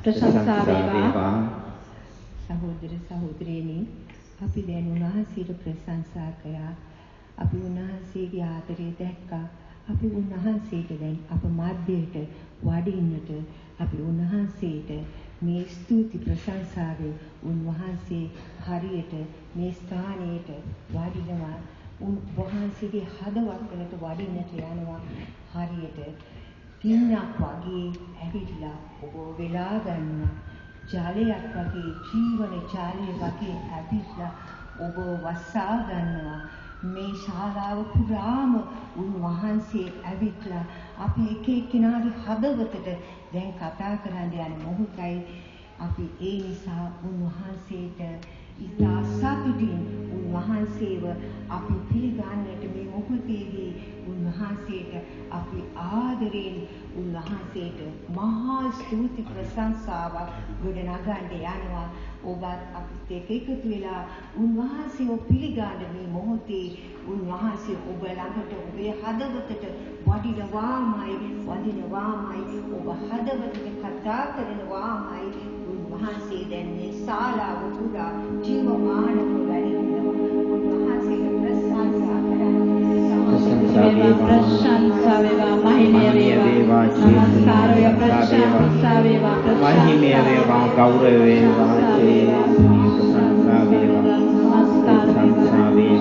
ප්‍රශංසා වේවා සහෝදර සහෝදරියනි අපි දැන් උන්වහන්සේට ප්‍රශංසා කළා අපි උන්වහන්සේගේ ආදරය දැක්කා අපි උන්වහන්සේට දැන් අප මැදයට වඩින්නට අපි උන්වහන්සේට මේ ස්තුති ප්‍රශංසාවෙන් උන්වහන්සේ හරියට මේ ස්ථානයට වඩිනවා උන්වහන්සේගේ හදවතට වඩින්නට යනවා හරියට පින්නක් වගේ ඇවිල්ලා ඔබ වෙලා ගන්නවා ජලයක් වගේ ජීවන ජලය වගේ ඇවිල්ලා ඔබ වසා ගන්නවා මේ ශාලාව පුරාම උන්වහන්සේ ඇවිත්ලා අපි එක එක්කෙනාගේ හදවතට දැන් කතා කරන්න යන මොහොතයි අපි ඒ නිසා උන්වහන්සේට ඉතා සතුටින් උන්වහන්සේව අපි පිළිගන්නට මේ මොහොතේදී උන්වහන්සේට අපි ආදරයෙන් උන්වහන්සේට මහා ස්තුති ප්‍රශංසාවක් ගොඩනගන්න යනවා ඔබත් අපිත් එක්ක එකතු වෙලා උන්වහන්සේව පිළිගන්න මේ මොහොතේ උන්වහන්සේ ඔබ ළඟට ඔබේ හදවතට වඩිනවාමයි ඔබ හදවතට කතා කරනවාමයි උන්වහන්සේ දැන් මේ ශාලාව පුරා ජීවමානව වැඩිනවා උන්වහන්සේට ප්‍රශංසා කරනවා ප්‍රශංසා වේවා මහිමය වේවා නමස්කාර වේවා ප්‍රශංසා වේවා මහිමය වේවා ගෞරව වේවා ප්‍රශංසා වේවා නමස්කාර වේවා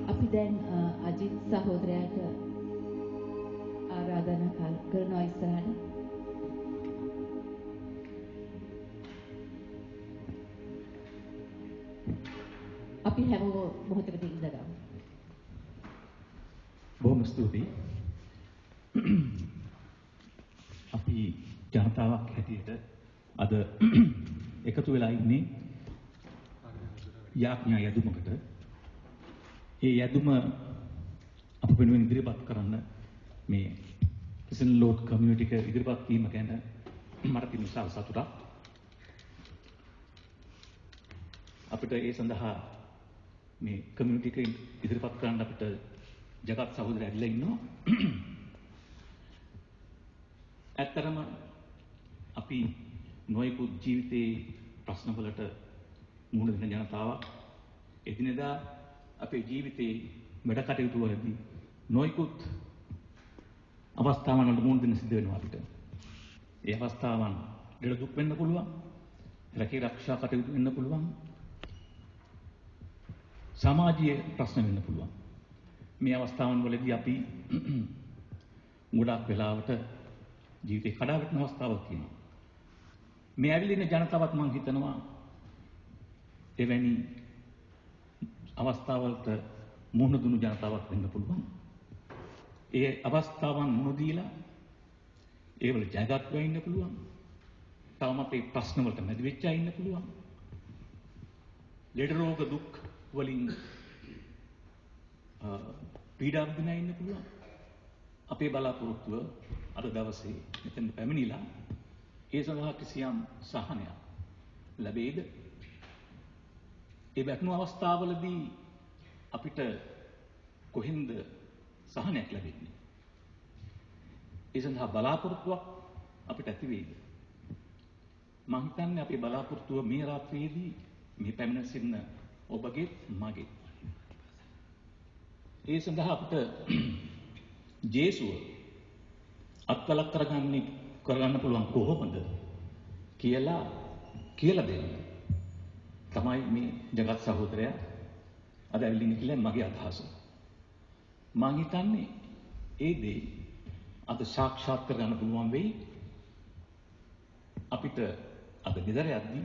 අපි දැන් අජිත් සහෝදරයාට ආරාධනා කරනවා ඉස්සරහට. අපි හැමෝම මොහොතකට ඉඳගමු. බොහොම ස්තුතියි. අපි ජනතාවක් හැටියට අද එකතු වෙලා ඉන්නේ යාඥා යදුමකට. ඒ යදුම අප වෙනුවෙන් ඉදිරිපත් කරන්න මේ කිසන් ලෝඩ් කමියුනිටි එක ඉදිරිපත් වීම ගැන මට තියෙන විශාල සතුටක්. අපිට ඒ සඳහා මේ කමියුනිටි එක ඉදිරිපත් කරන්න අපිට ජගත් සහෝදරය ඇවිල්ලා ඉන්නවා. ඇත්තටම අපි නොයෙකුත් ජීවිතේ ප්‍රශ්නවලට මුහුණ දෙන ජනතාවක්. එදිනෙදා අපේ ජීවිතේ වැඩ කටයුතු වලදී නොයෙකුත් අවස්ථාවන් වලට මුහුණ දෙන්න සිද්ධ වෙනවා අපිට. ඒ අවස්ථාවන් දෙල දුක් වෙන්න පුළුවන්. රැකී ආරක්ෂා කටයුතු වෙන්න පුළුවන්. සමාජීය ප්‍රශ්න වෙන්න පුළුවන්. මේ අවස්ථාවන් වලදී අපි ගොඩක් වෙලාවට ජීවිතේ කඩා වැටෙන අවස්ථාවක් තියෙනවා. මේ ඇවිල්ලා ඉන්න ජනතාවත් මම හිතනවා එවැනි අවස්ථාවලට මුහුණ දුණු ජනතාවක් වෙන්න පුළුවන්. ඒ අවස්ථාවන් මුණ දීලා ඒවල ජයගත් වෙන්න පුළුවන්. තවම අපේ ප්‍රශ්න වලට මැදි වෙච්ච අය ඉන්න පුළුවන්. ලෙඩ රෝග දුක් වලින් පීඩා විඳින අය ඉන්න පුළුවන්. අපේ බලාපොරොත්තුව අද දවසේ මෙතන පැමිණිලා ඒ සඳහා කිසියම් සහනයක් ලැබෙයිද? ඒ වැටුණු අවස්ථාවලදී අපිට කොහෙන්ද සහනයක් ලැබෙන්නේ? ඒ සඳහා බලාපොරොත්තුවක් අපිට ඇති වෙයිද? මම හිතන්නේ අපේ බලාපොරොත්තුව මේ රාත්‍රියේදී මේ පැමිණ සිටින ඔබගේ මගේ. ඒ සඳහා අපිට ජේසුව අත්කලක් කරගන්න පුළුවන් කොහොමද කියලා දෙන්න. තමයි මේ ජගත් සහෝදරයා අද ඇවිල්ලා ඉන්නේ මගේ අදහස. මම හිතන්නේ ඒ දේ අද සාක්ෂාත් කරගන්න පුළුවන් වෙයි. අපිට අද ගෙදර යද්දී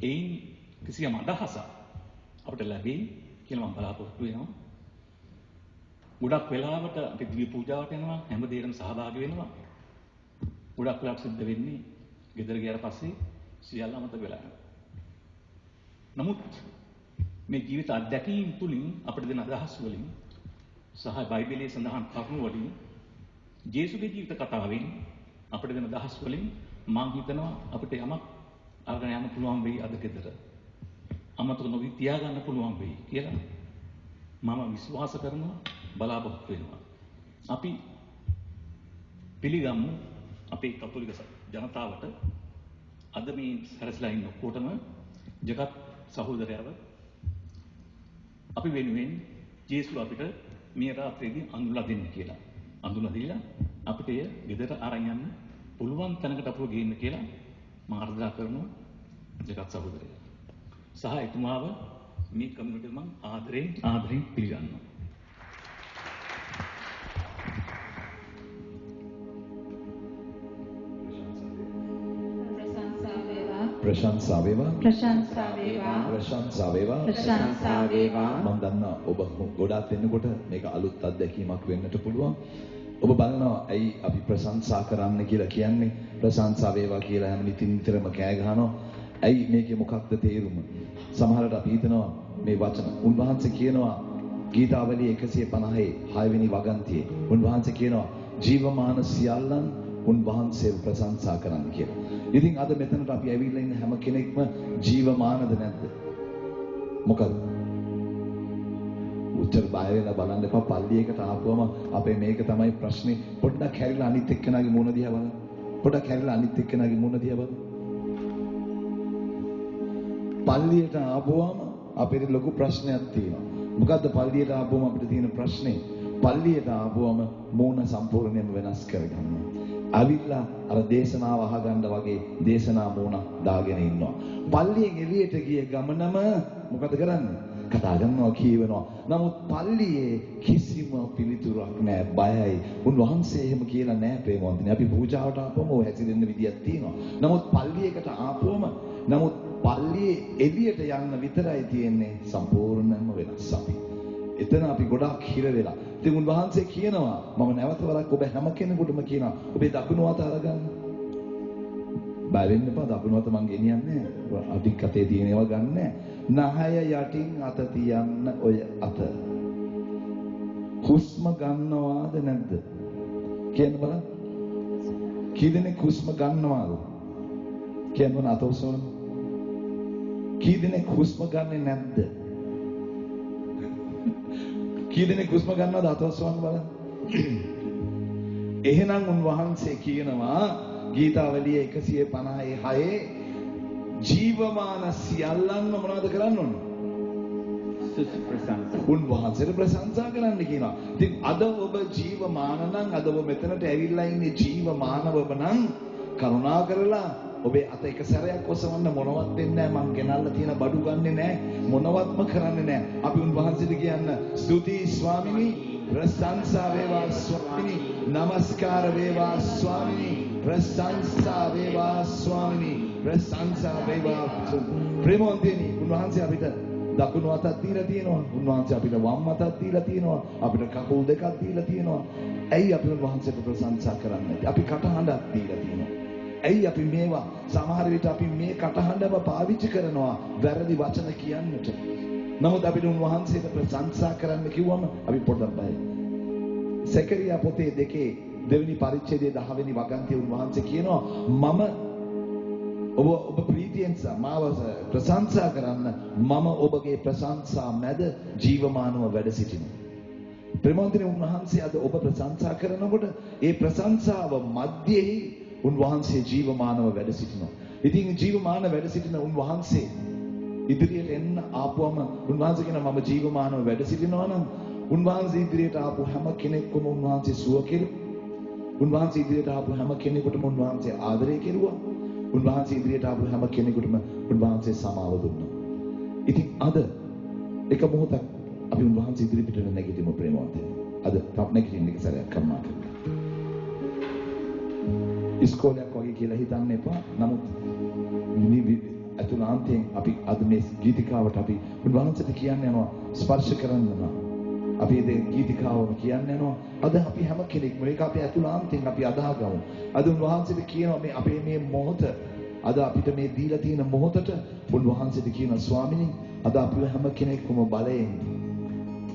ඒයින් කිසියම් අදහසක් අපිට ලැබෙයි කියලා මම බලාපොරොත්තු වෙනවා. ගොඩක් වෙලාවට අපි දිව්‍ය පූජාවට යනවා, හැම දෙයකම සහභාගී වෙනවා. ගොඩක් වෙලාවට සිද්ධ වෙන්නේ ගෙදර ගියාට පස්සේ සියල්ල අමතක වෙලා යනවා. නමුත් මේ ජීවිත අත්දැකීම් තුලින් අපිට දෙන අදහස් වලින් සහ බයිබලයේ සඳහන් කරුණු වලින් ජේසුගේ ජීවිත කතාවෙන් අපිට දෙන අදහස් වලින් මම හිතනවා අපිට යමක් අරගෙන යන්න පුළුවන් වෙයි අද ගෙදර. අමතක නොවි තියාගන්න පුළුවන් වෙයි කියලා මම විශ්වාස කරනවා, බලාපොරොත්තු වෙනවා. අපි පිළිගමු අපේ කතෝලික ජනතාවට අද මේ සැරසලා ඉන්න ඔක්කොටම ජගත් සහෝදරයව අපි වෙනුවෙන් ජේසුස් අපිට මේ රාත්‍රියේදී අඳුල්ලා දෙන්න කියලා. අඳුල්ලා දීලා අපිට එය ගෙදර අරන් යන්න පුළුවන් තැනකට අපව ගේන්න කියලා මම ආරාධනා කරනවා ජගත් සහෝදරයා. සහ එතුමාව මේ කමියුනිටියට මම ආදරෙන් පිළිගන්නවා. ප්‍රශංසා වේවා. ප්‍රශංසා වේවා. ප්‍රශංසා වේවා. ප්‍රශංසා වේවා. මම දන්නවා ඔබ ගොඩාක් වෙනකොට මේක අලුත් අත්දැකීමක් වෙන්නට පුළුවන්. ඔබ බලනවා ඇයි අපි ප්‍රශංසා කරන්න කියලා කියන්නේ? ප්‍රශංසා වේවා කියලා හැම නිතරම කෑ ගහනවා. ඇයි මේකේ මොකක්ද තේරුම? සමහරවිට අපි හිතනවා මේ වචන උන්වහන්සේ කියනවා ගීතාවලිය 150 6 වෙනි වගන්තියේ උන්වහන්සේ කියනවා ජීවමාන සියල්ලන් උන්වහන්සේව ප්‍රශංසා කරන්න කියලා. ඉතින් අද මෙතනට අපි ඇවිල්ලා ඉන්න හැම කෙනෙක්ම ජීවමානද නැද්ද? මොකද? උත්තර බය වෙලා බලන්න එපා. පල්ලියකට ආපුවම අපේ මේක තමයි ප්‍රශ්නේ. පොඩ්ඩක් හැරිලා අනිත් එක්කෙනාගේ මුණ දිහා බලන්න. පොඩ්ඩක් හැරිලා අනිත් එක්කෙනාගේ මුණ දිහා බලන්න. පල්ලියට ආපුවම අපේ ලොකු ප්‍රශ්නයක් තියෙනවා. මොකද්ද පල්ලියට ආපුවම අපිට තියෙන ප්‍රශ්නේ? පල්ලියට ආපුවම මූණ සම්පූර්ණයෙන්ම වෙනස් කරගන්නවා. අවිල්ලා අර දේශනාව අහගන්න වගේ දේශනා මූණ දාගෙන ඉන්නවා. පල්ලියෙන් එළියට ගිය ගමනම මොකද කරන්නේ? කතා කරනවා, කියවනවා. නමුත් පල්ලියේ කිසිම පිළිතුරක් නැහැ. බයයි. උන්වහන්සේ එහෙම කියලා නැහැ ප්‍රේමවන්තනේ. අපි පූජාවට ආපුවම ඔය හැසිරෙන්න විදියක් තියෙනවා. නමුත් පල්ලියකට ආපුවම පල්ලියේ එළියට යන්න විතරයි තියෙන්නේ. සම්පූර්ණයෙන්ම වෙනස් අපි. එතන අපි ගොඩාක් හිර වෙලා. ඉතින් උන්වහන්සේ කියනවා මම නැවත වරක් ඔබ හැම කෙනෙකුටම කියනවා ඔබේ දකුණු අත අරගන්න. බය වෙන්න එපා, දකුණු අත මං ගෙනියන්නේ නැහැ. අදික් අතේ තියෙන ඒවා ගන්නෑ. නහය යටින් අත තියන්න ඔය අත. හුස්ම ගන්නවාද නැද්ද? කියන්න බලන්න. කී දෙනෙක් හුස්ම ගන්නවාද? කියන්න බලන්න අත උස්සවන්න. කී දෙනෙක් හුස්ම ගන්නෙ නැද්ද? කී දෙනෙක් හුස්ම ගන්නවද? අත උස්සවන්න බලන්න. එහෙනම් උන්වහන්සේ කියනවා ගීතාවලිය 156 ජීවමාන සියල්ලන්ම මොනවද කරන්න ඕන? උන්වහන්සේට ප්‍රශංසා කරන්න කියනවා. ඉතින් අද ඔබ ජීවමාන නම්, අද ඔබ මෙතනට ඇවිල්ලා ඉන්නේ ජීවමානවම නම් කරුණා කරලා ඔබේ අත එක සැරයක් ඔසවන්න මොනවත් වෙන්නේ නැහැ. මං ගෙනල්ලා තියෙන බඩු ගන්නෙ නැහැ. මොනවත්ම කරන්නේ නැහැ. අපි උන්වහන්සේට කියන්න ස්තුතියි ස්වාමිනී, ප්‍රශංසා වේවා ස්වාමිනී, නමස්කාර වේවා ස්වාමිනී, ප්‍රශංසා වේවා ස්වාමිනී, ප්‍රශංසා වේවා. ප්‍රේමවන්තයනි, උන්වහන්සේ අපිට දකුණු අතක් දීලා තියෙනවා. උන්වහන්සේ අපිට වම් අතක් දීලා තියෙනවා. අපිට කකුල් දෙකක් දීලා තියෙනවා. ඇයි අපි උන්වහන්සේට ප්‍රශංසා කරන්නේ? අපි කටහඬක් දීලා තියෙනවා. ඇයි අපි මේවා සමහර විට අපි මේ කටහඬම පාවිච්චි කරනවා වැරදි වචන කියන්නට. නමුත් අපිට උන්වහන්සේට ප්‍රශංසා කරන්න කිව්වම අපි පොඩ්ඩක් බයයි. සෙකරියා පොතේ 2 දෙවෙනි පරිච්ඡේදයේ 10 වෙනි වගන්තිය උන්වහන්සේ කියනවා මම ඔබ ප්‍රීතියෙන් මාව ප්‍රශංසා කරන්න මම ඔබගේ ප්‍රශංසා මැද ජීවමානව වැඩ සිටිනවා. ප්‍රේමවන්තනි උන්වහන්සේ අද ඔබ ප්‍රශංසා කරනකොට ඒ ප්‍රශංසාව මැදෙහි උන්වහන්සේ ජීවමානව වැඩ සිටිනවා. ඉතින් ජීවමාන වැඩ සිටින උන්වහන්සේ ඉදිරියට එන්න ආපුවම උන්වහන්සේ කියනවා මම ජීවමානව වැඩ සිටිනවා නම් උන්වහන්සේ ඉදිරියට ආපු හැම කෙනෙක්වම උන්වහන්සේ සුව කෙරුවා. උන්වහන්සේ ඉදිරියට ආපු හැම කෙනෙකුටම උන්වහන්සේ ආදරය කෙරුවා. උන්වහන්සේ ඉදිරියට ආපු හැම කෙනෙකුටම උන්වහන්සේ සමාව දුන්නා. ඉතින් අද එක මොහොතක් අපි උන්වහන්සේ ඉදිරියට නැගිටිමු ප්‍රේමවන්තයනි. අද නැගිටින්න එක සැරයක් කරුණා කරලා. ඉස්කෝලයක් වගේ කියලා හිතන්න එපා. නමුත් අතුලාන්තයෙන් අපි අද මේ ගීතිකාවට අපි උන්වහන්සේට කියන්න යනවා ස්පර්ශ කරන්න යනවා. අපි මේ ගීතිකාවම කියන්න යනවා. අද අපි හැම කෙනෙක්ම මේක අපි අතුලාන්තයෙන් අපි අදාගමු. අද උන්වහන්සේට කියනවා මේ අපේ මේ මොහොත අද අපිට මේ දීලා තියෙන මොහොතට උන්වහන්සේට කියනවා ස්වාමිනී අද අපි හැම කෙනෙක්ම බලයෙන්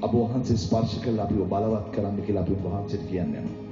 අප වහන්සේ ස්පර්ශ කරලා අපිව බලවත් කරන්න කියලා අපි උන්වහන්සේට කියන්න යනවා.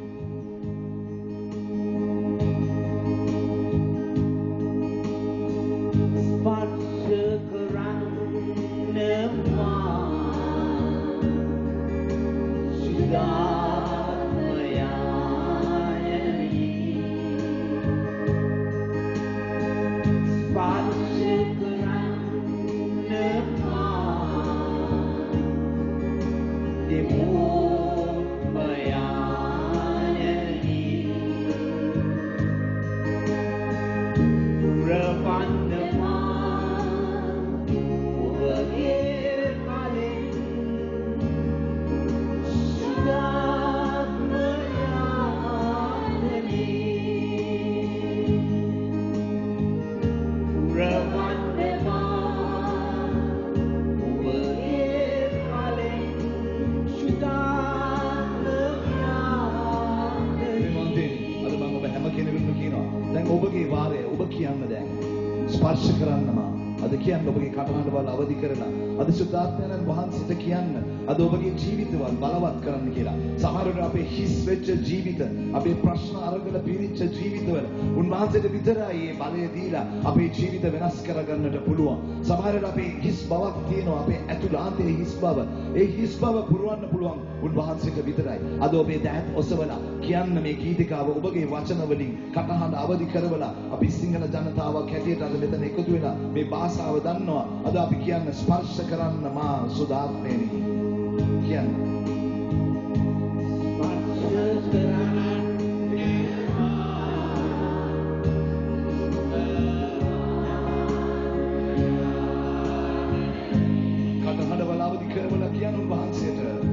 ඔබගේ වාරය ඔබ කියන්න දැන් ස්පර්ශ කරන්නම අද කියන්න ඔබගේ කටහඬ බල අවදි කරලා අද සුද්ධාත්මයන් වහන්සේට කියන්න අද ඔබගේ ජීවිතවල බලවත් කරන්න කියලා. සමහරවිට අපේ හිස් වෙච්ච ජීවිත අපේ ප්‍රශ්න අරගෙන පිරිච්ච ජීවිතවල උන්වහන්සේට විතරයි මේ බලය දීලා අපේ ජීවිත වෙනස් කරගන්නට පුළුවන්. සමහරවිට අපේ හිස් බවක් තියෙනවා අපේ ඇතුළාන්තයේ හිස් බව. ඒ හිස් බව පුරවන්න පුළුවන් උන්වහන්සේට විතරයි. අද ඔබේ දෑත් ඔසවලා කියන්න මේ ගීතිකාව ඔබගේ වචන වලින් කටහඬ අවදි කරවලා අපි සිංහල ජනතාවක් හැටියට අද මෙතන එකතු වෙලා මේ භාෂාව දන්නවා. අද අපි කියන්න ස්පර්ශ කරන්න මා සුදාත්මේනි කියන්න. ස්පර්ශ කරන්න කටහඬ වල අවදි කරවලා කියන්න උන්වහන්සේට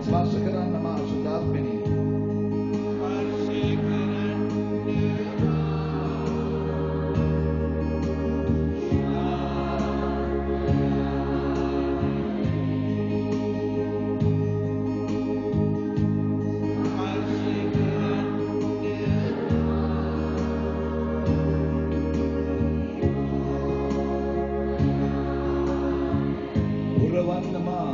ස්පර්ශ කරන්න මා සුද්ධාත්මෙනි පුරවන්න මා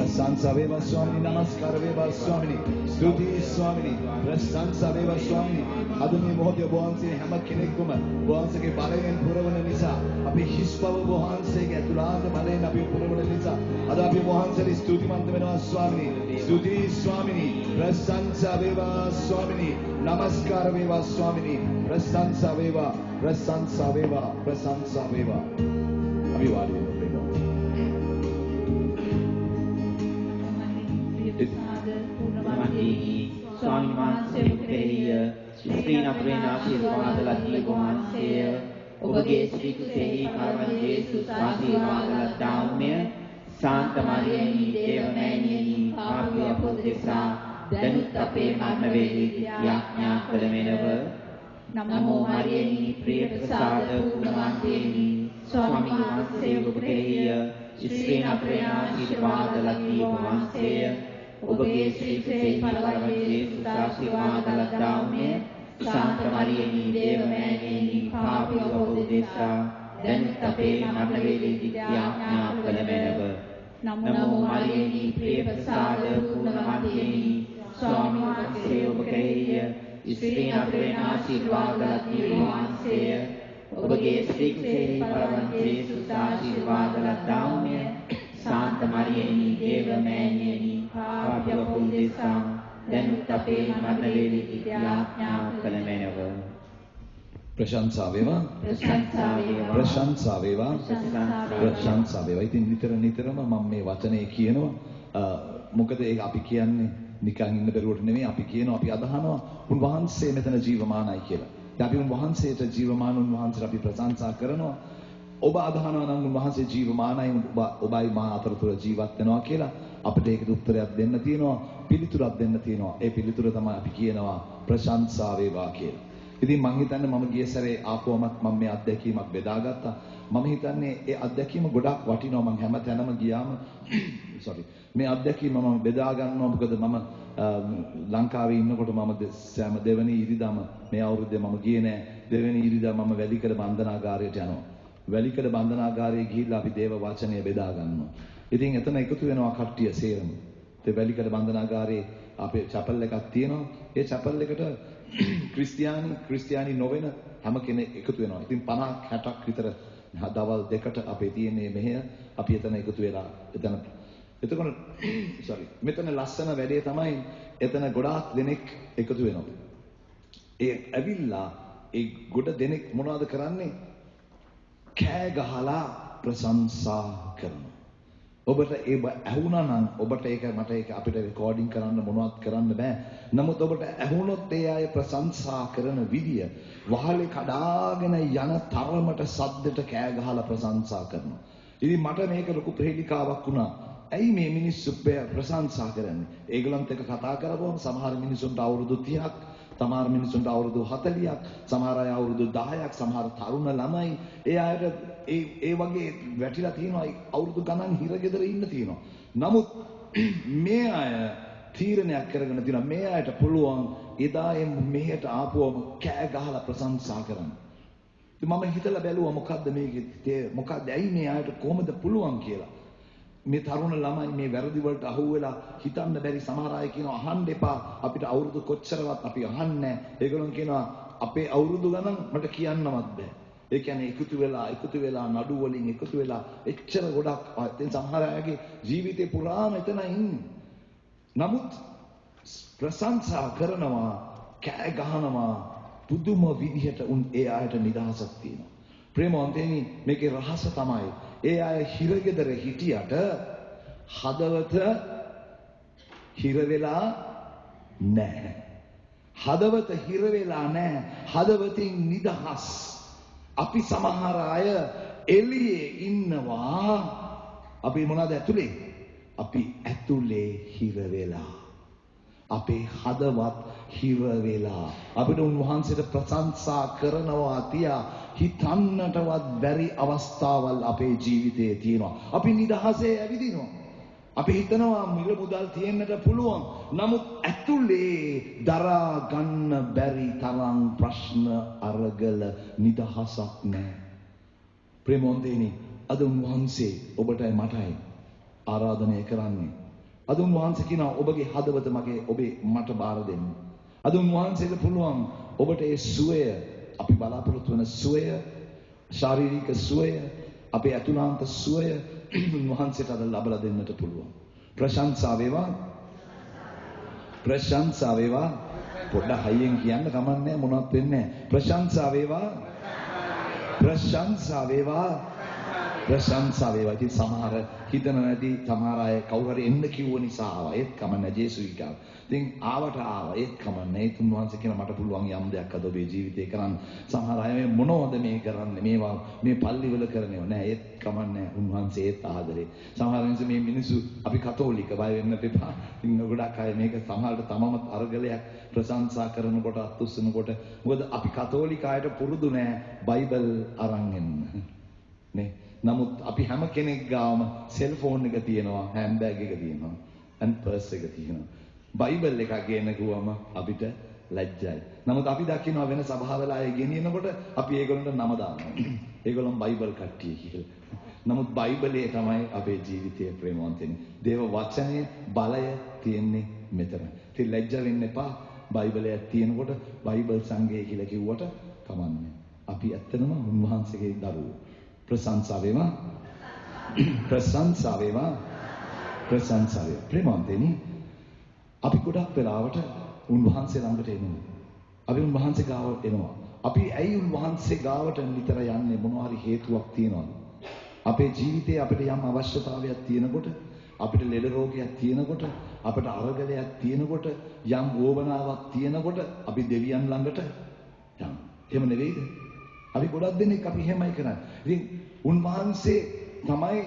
प्रशंसा वेवा स्वामी नमस्कार वेवा स्वामी स्तुति स्वामी प्रशंसा वेवा स्वामी අද මේ මොහොතේ වහන්සේ හැම කෙනෙක්ම වහන්සේගේ බලයෙන් පුරවන නිසා අපේ හිස් බව වහන්සේගේ අතුලාන්ත බලයෙන් අපි පුරවන නිසා අද අපි වහන්සේට ස්තුතිවන්ත වෙනවා ස්වාමිනී. ස්තුතියි ස්වාමිනී. ප්‍රශංසා වේවා ස්වාමිනී. නමස්කාර වේවා ස්වාමිනී. ප්‍රශංසා වේවා. ප්‍රශංසා වේවා. ප්‍රශංසා වේවා. අපි වාඩි වෙමු. ස්වාමීන් වහන්සේ කෙරෙහිය ශ්‍රී අපේන ආශිර්වාද ලැබී වහන්සේය ඔබගේ ශ්‍රී කුසෙහි පරම ජේසුස් ආශිර්වාද ලැබාමය සාන්ත මරියනි දේවමෑණියනි පාපී අපොදෙසා දැනුත් අපේ මරණ වේලේදී යාඥා කළමෙනව නමෝ මරියනි ප්‍රිය ප්‍රසාද පුණ්‍යවන්තේනි ස්වාමීන් වහන්සේ ඔබ කෙරෙහිය ශ්‍රී අපේන ආශිර්වාද ලැබී වහන්සේය ඔබගේ ශ්‍රී කුසෙහි පරම ජේසුස් ආශිර්වාද ලැබාමය සාන්ත මරියනි දේවමෑණියනි පාපී අපොදෙසා දැනුත් අපේ මරණ වේලේදී යාඥා කළමෙනව නමෝ මරියනි ප්‍රිය ප්‍රසාද පුණ්‍යවන්තේනි ස්වාමීන් වහන්සේ ඔබ කෙරෙහිය ශ්‍රී අපේන ආශිර්වාද ලැබී වහන්සේය ඔබගේ ශ්‍රී කුසෙහි පරම ජේසුස් ආශිර්වාද ලැබාමය සාන්ත මරියනි දේවමෑණියනි පාපී අපොදෙසා දැනුත් අපේ මරණ වේලේදී යාඥා කළමෙනව ප්‍රශංසා වේවා. ප්‍රශංසා වේවා. ප්‍රශංසා වේවා. ප්‍රශංසා වේවා. ඉතින් නිතරම මම මේ වචනේ කියනවා. මොකද ඒක අපි කියන්නේ නිකන් ඉන්න බැරුවට නෙමෙයි. අපි කියනවා, අපි අදහනවා උන්වහන්සේ මෙතන ජීවමානයි කියලා. ඉතින් අපි උන්වහන්සේට ජීවමාන උන්වහන්සේට අපි ප්‍රශංසා කරනවා. ඔබ අදහනවා නම් උන්වහන්සේ ජීවමානයි, ඔබයි මා අතරතුර ජීවත් වෙනවා කියලා අපිට ඒකට උත්තරයක් දෙන්න තියෙනවා, පිළිතුරක් දෙන්න තියෙනවා. ඒ පිළිතුර තමයි අපි කියනවා ප්‍රශංසා වේවා කියලා. ඉතින් මම හිතන්නේ මම ගිය සැරේ ආපුවමත් මම මේ අත්දැකීමක් බෙදාගත්තා. මම හිතන්නේ ඒ අත්දැකීම ගොඩක් වටිනවා. මම හැම තැනම ගියාම මේ අත්දැකීම මම බෙදා ගන්නවා. මොකද මම ලංකාවේ ඉන්නකොට මම සෑම දෙවෙනි ඉරිදාම මේ අවුරුද්දේ මම ගියේ නෑ. දෙවෙනි ඉරිදා මම වැලිකඩ බන්ධනාගාරයට යනවා. වැලිකඩ බන්ධනාගාරයේ ගිහිල්ලා අපි දේව වචනය බෙදා ගන්නවා. ඉතින් එතන එකතු වෙනවා කට්ටිය සේරම. ඒ වැලිකඩ බන්ධනාගාරයේ අපේ චැපල් එකක් තියෙනවා. ඒ චැපල් එකට ක්‍රිස්තියානි නොවන හැම කෙනෙක් එකතු වෙනවා. ඉතින් 50ක් 60ක් විතර දවල් දෙකට අපේ තියෙන්නේ මෙහෙය. අපි එතන එකතු වෙලා එතකොට මෙතන ලස්සන වැඩේ තමයි එතන ගොඩාක් දෙනෙක් එකතු වෙනවා. ඒ ඇවිල්ලා ඒ ගොඩ දෙනෙක් මොනවද කරන්නේ? කෑ ගහලා ප්‍රශංසා කරනවා. ඔබට ඒක ඇහුණා නම් ඔබට ඒක මට ඒක අපිට රෙකෝඩින් කරන්න මොනවත් කරන්න බෑ. නමුත් ඔබට ඇහුණොත් ඒ අය ප්‍රශංසා කරන විදිය වහලේ කඩාගෙන යන තරමට සද්දට කෑ ගහලා ප්‍රශංසා කරනවා. ඉතින් මට මේක ලොකු ප්‍රේලිකාවක් වුණා. ඇයි මේ මිනිස්සු ප්‍රශංසා කරන්නේ? ඒගොල්ලන්ත් එක්ක කතා කරපුවම සමහර මිනිසුන්ට අවුරුදු 30ක්, සමහර මිනිසුන්ට අවුරුදු 40ක්, සමහර අය අවුරුදු 10ක්, සමහර තරුණ ළමයි. ඒ අයට ඒ වගේ වැටිලා තියෙනවා, අවුරුදු ගණන් හිරගෙදර ඉන්න තියෙනවා. නමුත් මේ අය තීරණයක් කරගෙන තියෙනවා මේ අයට පුළුවන් එදා මෙහෙට ආපුවම කෑ ගහලා ප්‍රශංසා කරන්න. ඉතින් මම හිතලා බැලුවා මොකද්ද මේකේ මොකද්ද ඇයි මේ අයට කොහොමද පුළුවන් කියලා. මේ තරුණ ළමයි මේ වැරදි වලට අහු වෙලා හිතන්න බැරි සමහර අය කියනවා අහන්න එපා අපිට අවුරුදු කොච්චරවත් අපි අහන්නේ නැහැ. ඒගොල්ලෝ කියනවා අපේ අවුරුදු ගණන් මට කියන්නවත් බෑ. ඒ කියන්නේ එකතු වෙලා නඩු වලින් එකතු වෙලා එච්චර ගොඩක් දැන් සමහර අයගේ ජීවිතේ පුරාම එතන ඉන්නේ. නමුත් ප්‍රශංසා කරනවා, කෑ ගහනවා, පුදුම විදිහට ඒ අයට නිදහසක් තියෙනවා. ප්‍රේමවන්තයනි මේකේ රහස තමයි ඒ අය හිරගෙදර හිටියට හදවත හිර වෙලා නැහැ. හදවත හිර වෙලා නැහැ. හදවතින් නිදහස්. අපි සමහර අය එළියේ ඉන්නවා. අපි මොනවද ඇතුලේ? අපි ඇතුලේ හිර වෙලා. අපේ හදවත් හිර වෙලා. අපිට උන්වහන්සේට ප්‍රශංසා කරනවා තියා හිතන්නටවත් බැරි අවස්ථාවල් අපේ ජීවිතයේ තියෙනවා. අපි නිදහසේ ඇවිදිනවා. අපි හිතනවා මිල මුදල් තියෙන්නට පුළුවන්. නමුත් ඇතුලේ දරා ගන්න බැරි තරම් ප්‍රශ්න අරගල නිදහසක් නැහැ. ප්‍රේමවන්තයනි අද උන්වහන්සේ ඔබටයි මටයි ආරාධනය කරන්නේ. අද උන්වහන්සේ කියනවා ඔබගේ හදවත ඔබේ මට බාර දෙන්න. අද උන්වහන්සේට පුළුවන් ඔබට ඒ සුවය අපි බලාපොරොත්තු වෙන සුවය, ශාරීරික සුවය, අපේ අතුලාන්ත සුවය උන්වහන්සේට අද ලබලා දෙන්නට පුළුවන්. ප්‍රශංසා වේවා. ප්‍රශංසා වේවා. පොඩ්ඩක් හයියෙන් කියන්න කමන්නේ මොනවත් වෙන්නේ නැහැ. ප්‍රශංසා වේවා. ප්‍රශංසා වේවා. ප්‍රශංසා වේවා. ඉතින් සමහර හිතන නැති සමහර අය කවුරු හරි එන්න කිව්ව නිසා ආවා. ඒත් කමන්නේ ජේසුස් ගාව. ඉතින් ආවට ආවා. ඒත් කමන්නේ. ඒ තුන්වහන්සේ කියන මට පුළුවන් යම් දෙයක් අද ඔබේ ජීවිතේ කරන්න. සමහර අය මේ මොනවද මේ කරන්නේ? මේවා මේ පල්ලිවල කරනව නෑ. ඒත් කමන්නේ. උන්වහන්සේ ඒත් ආදරේ. සමහර මිනිස්සු මේ මිනිස්සු අපි කතෝලික බය වෙන්න එපා. ඉතින් ගොඩක් අය මේක සමහරට තමම අරගලයක් ප්‍රශංසා කරනකොට අත්උස්සනකොට මොකද අපි කතෝලික අයට පුරුදු නෑ බයිබල් අරන් එන්න. නේ? නමුත් අපි හැම කෙනෙක් ගාම සෙල්ෆෝන් එක තියෙනවා, හෑන්ඩ්බෑග් එක තියෙනවා, and පර්ස් එක තියෙනවා. බයිබල් එකක් ගේන්න ගියාම අපිට ලැජ්ජයි. නමුත් අපි දකිනවා වෙන සභාවල අය ගෙනියනකොට අපි ඒගොල්ලන්ට නම දානවා. ඒගොල්ලන් බයිබල් කට්ටිය කියලා. නමුත් බයිබලයේ තමයි අපේ ජීවිතයේ ප්‍රේමවන්තෙනි. දේව වචනයේ බලය තියෙන්නේ මෙතන. ඉතින් ලැජ්ජ වෙන්න එපා. බයිබලයේ තියෙනකොට බයිබල් සංගය කියලා කිව්වට කමන්නේ. අපි ඇත්තටම උන්වහන්සේගේ දරුවෝ. ප්‍රශංසා වේවා. ප්‍රශංසා වේවා. ප්‍රශංසා වේවා. ප්‍රේමවන්තෙනි අපි ගොඩක් වෙලාවට උන්වහන්සේ ළඟට එනවා. අපි උන්වහන්සේ ගාවට එනවා. අපි ඇයි උන්වහන්සේ ගාවට නිතර යන්නේ? මොනවා හරි හේතුවක් තියෙනවද? අපේ ජීවිතේ අපිට යම් අවශ්‍යතාවයක් තියෙනකොට, අපිට ලෙඩ රෝගයක් තියෙනකොට, අපිට අරගලයක් තියෙනකොට, යම් වෝවනාවක් තියෙනකොට අපි දෙවියන් ළඟට යනවා. එහෙම නෙවෙයිද? අපි ගොඩක් දෙනෙක් අපි එහෙමයි කරන්නේ. ඉතින් උන්වහන්සේ තමයි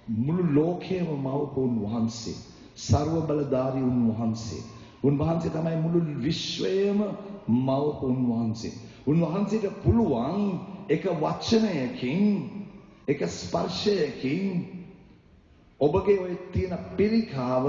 මුළු ලෝකයේම මවපු උන්වහන්සේ. सर्व බලධාරී උන්වහන්සේ. උන්වහන්සේ තමයි මුළු විශ්වයම මවපු උන්වහන්සේ. උන්වහන්සේට පුළුවන් එක වචනයකින්, එක ස්පර්ශයකින් ඔබගේ ඔය තියෙන පිළිකාව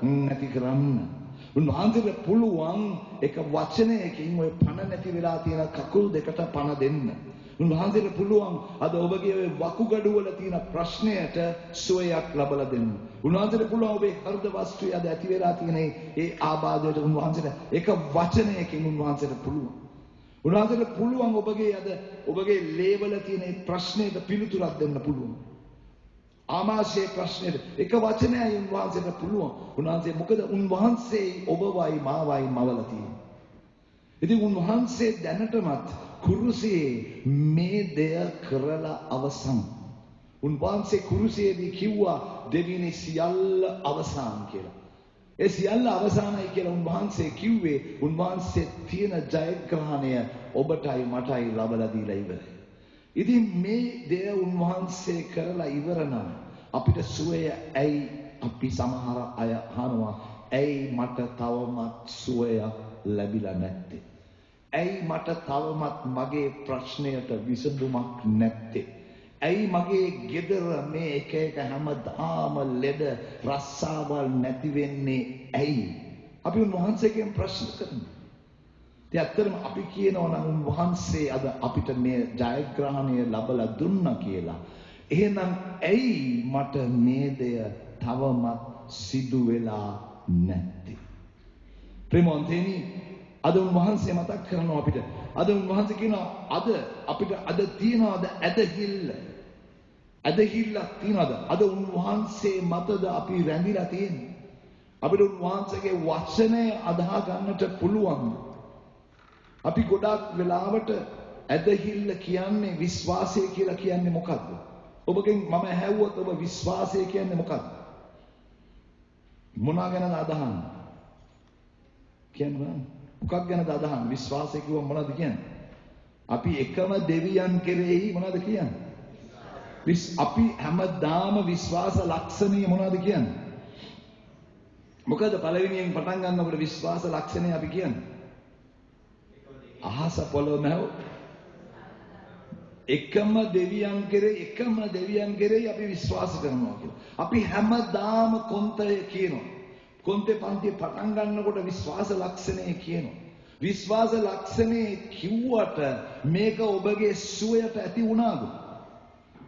නැති කරන්න. උන්වහන්සේට පුළුවන් එක වචනයකින් ඔය පණ නැති වෙලා තියෙන කකුල් දෙකට පණ දෙන්න. උන්වහන්සේට පුළුවන් අද ඔබගේ ඔය වකුගඩු වල තියෙන ප්‍රශ්නයට සුවයක් ලබලා දෙන්න. උන්වහන්සේට පුළුවන් ඔබේ හෘද වස්තුවේ අද ඇති වෙලා තියෙන ඒ ආබාධයට උන්වහන්සේට එක වචනයකින් උන්වහන්සේට පුළුවන්. උන්වහන්සේට පුළුවන් ඔබගේ ලේවල තියෙන ඒ ප්‍රශ්නයට පිළිතුරක් දෙන්න පුළුවන්. ආමාශයේ ප්‍රශ්නෙට එක වචනයයි උන්වහන්සේට පුළුවන්. උන්වහන්සේ මොකද උන්වහන්සේ ඔබවයි මාවයි මවලා තියෙන්නේ. ඉතින් උන්වහන්සේ දැනටමත් කුරුසියේ මේ දෙය කරලා අවසන්. උන්වහන්සේ කුරුසියේදී කිව්වා දෙවියනි සියල්ල අවසන් කියලා. ඒ සියල්ල අවසానයි කියලා උන්වහන්සේ කිව්වේ උන්වහන්සේ තියෙන ජයග්‍රහණය ඔබටයි මටයි ලබලා දීලා ඉවරයි. ඉතින් මේ දෙය උන්වහන්සේ කරලා ඉවර නම් අපිට සුවය ඇයි අපි සමහර අය අහනවා ඇයි මට තවමත් සුවය ලැබිලා නැත්තේ? ඇයි මට තවමත් මගේ ප්‍රශ්නයට විසඳුමක් නැත්තේ? ඇයි මගේ ගෙදර මේ එක හැමදාම ලෙඩ රස්සාවල් නැති වෙන්නේ ඇයි? අපි උන්වහන්සේගෙන් ප්‍රශ්න කරනවා. ඇත්තටම අපි කියනවා නම් උන්වහන්සේ අද අපිට මේ ජයග්‍රහණය ලබලා දුන්නා කියලා. එහෙනම් ඇයි මට මේ දෙය තවමත් සිදු වෙලා නැත්තේ? ප්‍රේමවන්තයනි, අද උන්වහන්සේ මතක් කරනවා අපිට. අද උන්වහන්සේ කියනවා අද අපිට අද තියනවාද ඇදහිල්ල? ඇදහිල්ලක් තියනවාද? අද උන්වහන්සේ මතද අපි රැඳිලා තියෙන්නේ? අපිට උන්වහන්සේගේ වචනය අදහා ගන්නට පුළුවන්. අපි ගොඩක් වෙලාවට ඇදහිල්ල කියන්නේ විශ්වාසය කියලා කියන්නේ මොකද්ද? ඔබගෙන් මම ඇහුවොත් ඔබ විශ්වාසය කියන්නේ මොකද්ද? මොනවා ගැනද අදහන්නේ? කියන්න බලන්න. මොකක් ගැනද අදහන්නේ? විශ්වාසය කිව්වම මොනවද කියන්නේ? අපි එකම දෙවියන් කෙරෙහි මොනවද කියන්නේ? අපි හැමදාම විශ්වාස ලක්ෂණය මොනවද කියන්නේ? මොකද පළවෙනියෙන් පටන් ගන්නකොට විශ්වාස ලක්ෂණය අපි කියන්නේ අහස පොළොව නැව එකම දෙවියන් කෙරෙහි අපි විශ්වාස කරනවා කියලා. අපි හැමදාම කොන්තය කියනවා. කොන්තේ පන්තිය පටන් ගන්නකොට විශ්වාස ලක්ෂණය කියනවා. විශ්වාස ලක්ෂණේ කිව්වට මේක ඔබගේ සුවයට ඇති වුණාද?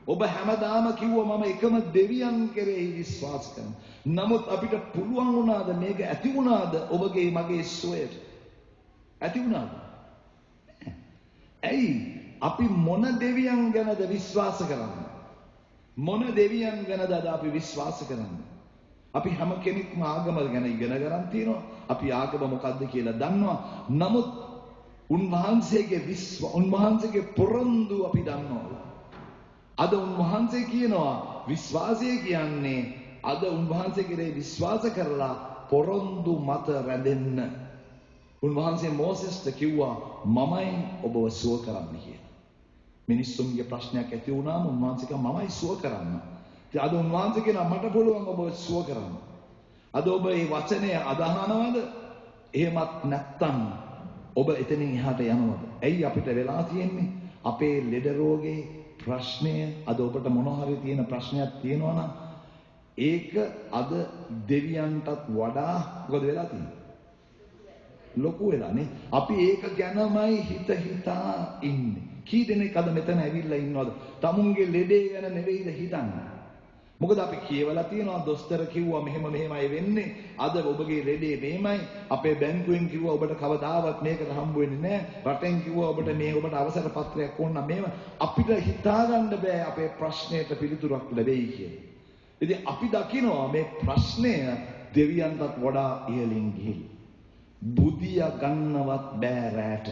ඔබ හැමදාම කිව්වා මම එකම දෙවියන් කෙරෙහි විශ්වාස කරනවා. නමුත් අපිට පුළුවන් වුණාද මේක ඇති වුණාද ඔබගේ මගේ සුවයට? ඇති වුණාද? ඇයි අපි මොන දෙවියන් ගැනද විශ්වාස කරන්නේ? මොන දෙවියන් ගැනද අද අපි විශ්වාස කරන්නේ? අපි හැම කෙනෙක්ම ආගම ගැන ඉගෙන ගන්න තියෙනවා. අපි ආගම මොකද්ද කියලා දන්නවා. නමුත් උන්වහන්සේගේ පොරොන්දු අපි දන්නවා. අද උන්වහන්සේ කියනවා විශ්වාසය කියන්නේ අද උන්වහන්සේ කෙරේ විශ්වාස කරලා පොරොන්දු මත රැඳෙන්න. උන්වහන්සේ මෝසෙස්ට කිව්වා මමයි ඔබව සුව කරන්න කියලා. මිනිස්සුන්ගේ ප්‍රශ්නයක් ඇති වුණාම උන්වහන්සේ කිව්වා මමයි සුව කරන්න. ඉතින් අද උන්වහන්සේ කියනවා මට පුළුවන් ඔබව සුව කරන්න. අද ඔබ මේ වචනය අදහනවද? එහෙමත් නැත්නම් ඔබ එතනින් එහාට යනවද? ඇයි අපිට වෙලා තියෙන්නේ? අපේ ලෙඩ රෝගේ ප්‍රශ්නය අද ඔබට මොන හරි තියෙන ප්‍රශ්නයක් තියෙනවා නම් ඒක අද දෙවියන්ටත් වඩා මොකද වෙලා තියෙන්නේ? ලොකු වෙලානේ. අපි ඒක ගැනමයි හිතා ඉන්නේ. කී දෙනෙක් අද මෙතන ඇවිල්ලා ඉන්නවද? තමුන්ගේ ලෙඩේ ගැන නෙවෙයිද හිතන්නේ. මොකද අපි කියවලා තියෙනවා දොස්තර කිව්වා මෙහෙමයි වෙන්නේ. අද ඔබගේ ලෙඩේ මෙහෙමයි. අපේ බැංකුවෙන් කිව්වා ඔබට කවදාවත් මේකට හම්බ වෙන්නේ නැහැ. රටෙන් කිව්වා ඔබට අවසර පත්‍රයක් ඕන නම් මෙහෙම. අපිට හිතාගන්න බෑ අපේ ප්‍රශ්නයට පිළිතුරක් ලැබෙයි කියලා. ඉතින් අපි දකිනවා මේ ප්‍රශ්නය දෙවියන්ටත් වඩා ඉහළින් ගිහිල්ලා. බුදියා ගන්නවත් බෑ රැට.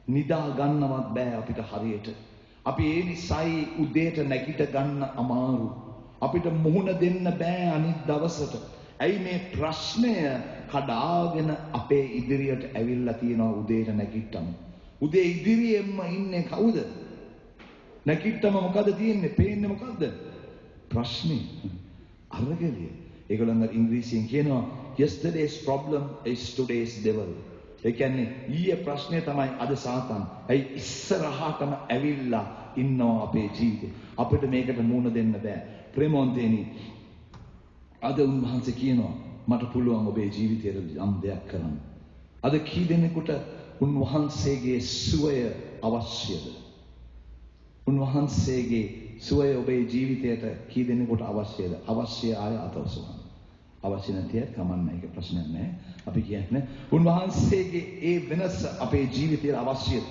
නිදා ගන්නවත් බෑ අපිට හරියට. අපි ඒ නිසායි උදේට නැගිට ගන්න අමාරු. අපිට මුහුණ දෙන්න බෑ අනිත් දවසට. ඇයි මේ ප්‍රශ්නය කඩාගෙන අපේ ඉදිරියට ඇවිල්ලා තියෙනවා උදේට නැගිට්ටම. උදේ ඉදිරියෙන්ම ඉන්නේ කවුද? නැගිට්ටම මොකද තියෙන්නේ? පේන්නේ මොකද්ද? ප්‍රශ්නේ. අරගලිය. ඒගොල්ලන් ඉංග්‍රීසියෙන් කියනවා yesterday's problem is today's devil. ඒ කියන්නේ ඊයේ ප්‍රශ්නේ තමයි අද සාතන්. ඇයි ඉස්සරහටම ඇවිල්ලා ඉන්නවා අපේ ජීවිතේ. අපිට මේකට මුහුණ දෙන්න බෑ. ප්‍රේමවන්තයනි, අද උන්වහන්සේ කියනවා මට පුළුවන් ඔබේ ජීවිතයට යම් දෙයක් කරන්න. අද කී දෙනෙකුට උන්වහන්සේගේ සුවය අවශ්‍යද? උන්වහන්සේගේ සුවය ඔබේ ජීවිතයට කී දෙනෙකුට අවශ්‍යද? අවශ්‍ය අය අතවසවන්න. අවශ්‍ය නැතිය කමන්න, ඒක ප්‍රශ්නයක් නෑ. අපි කියන්නේ උන්වහන්සේගේ ඒ වෙනස අපේ ජීවිතයට අවශ්‍යද?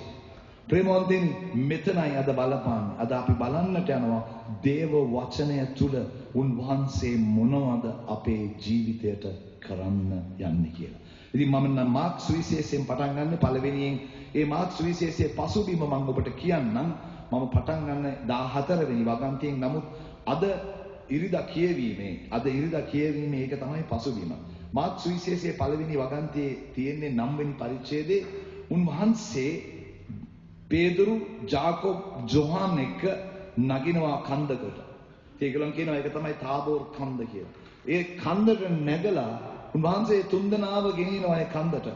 ප්‍රේමවන්තයනි, මෙතනයි අද බලපාන්නේ. අද අපි බලන්නට යනවා දේව වචනය තුල උන්වහන්සේ මොනවද අපේ ජීවිතයට කරන්න යන්නේ කියලා. ඉතින් මම මාර්ක් සුවිශේෂයෙන් පටන් ගන්න පළවෙනියෙන් ඒ මාර්ක් සුවිශේෂයේ පසුබිම මම ඔබට කියන්නම්. මම පටන් ගන්න 14 වෙනි වගන්තියෙන්. නමුත් අද ඉරිදා කියවීමේ ඒක තමයි පසුබිම. මාර්ක් සුවිශේෂයේ පළවෙනි වගන්තියේ තියෙන්නේ 9 වෙනි පරිච්ඡේදයේ උන්වහන්සේ පේදුරු, ජාකොබ්, ජොහාන් එක්ක නගිනවා කන්දකට. ඒගොල්ලන් කියනවා ඒක තමයි තාබෝර් කන්ද කියලා. ඒ කන්දට නැගලා උන්වහන්සේ තුන්දෙනාව ගෙනිනවා ඒ කන්දට.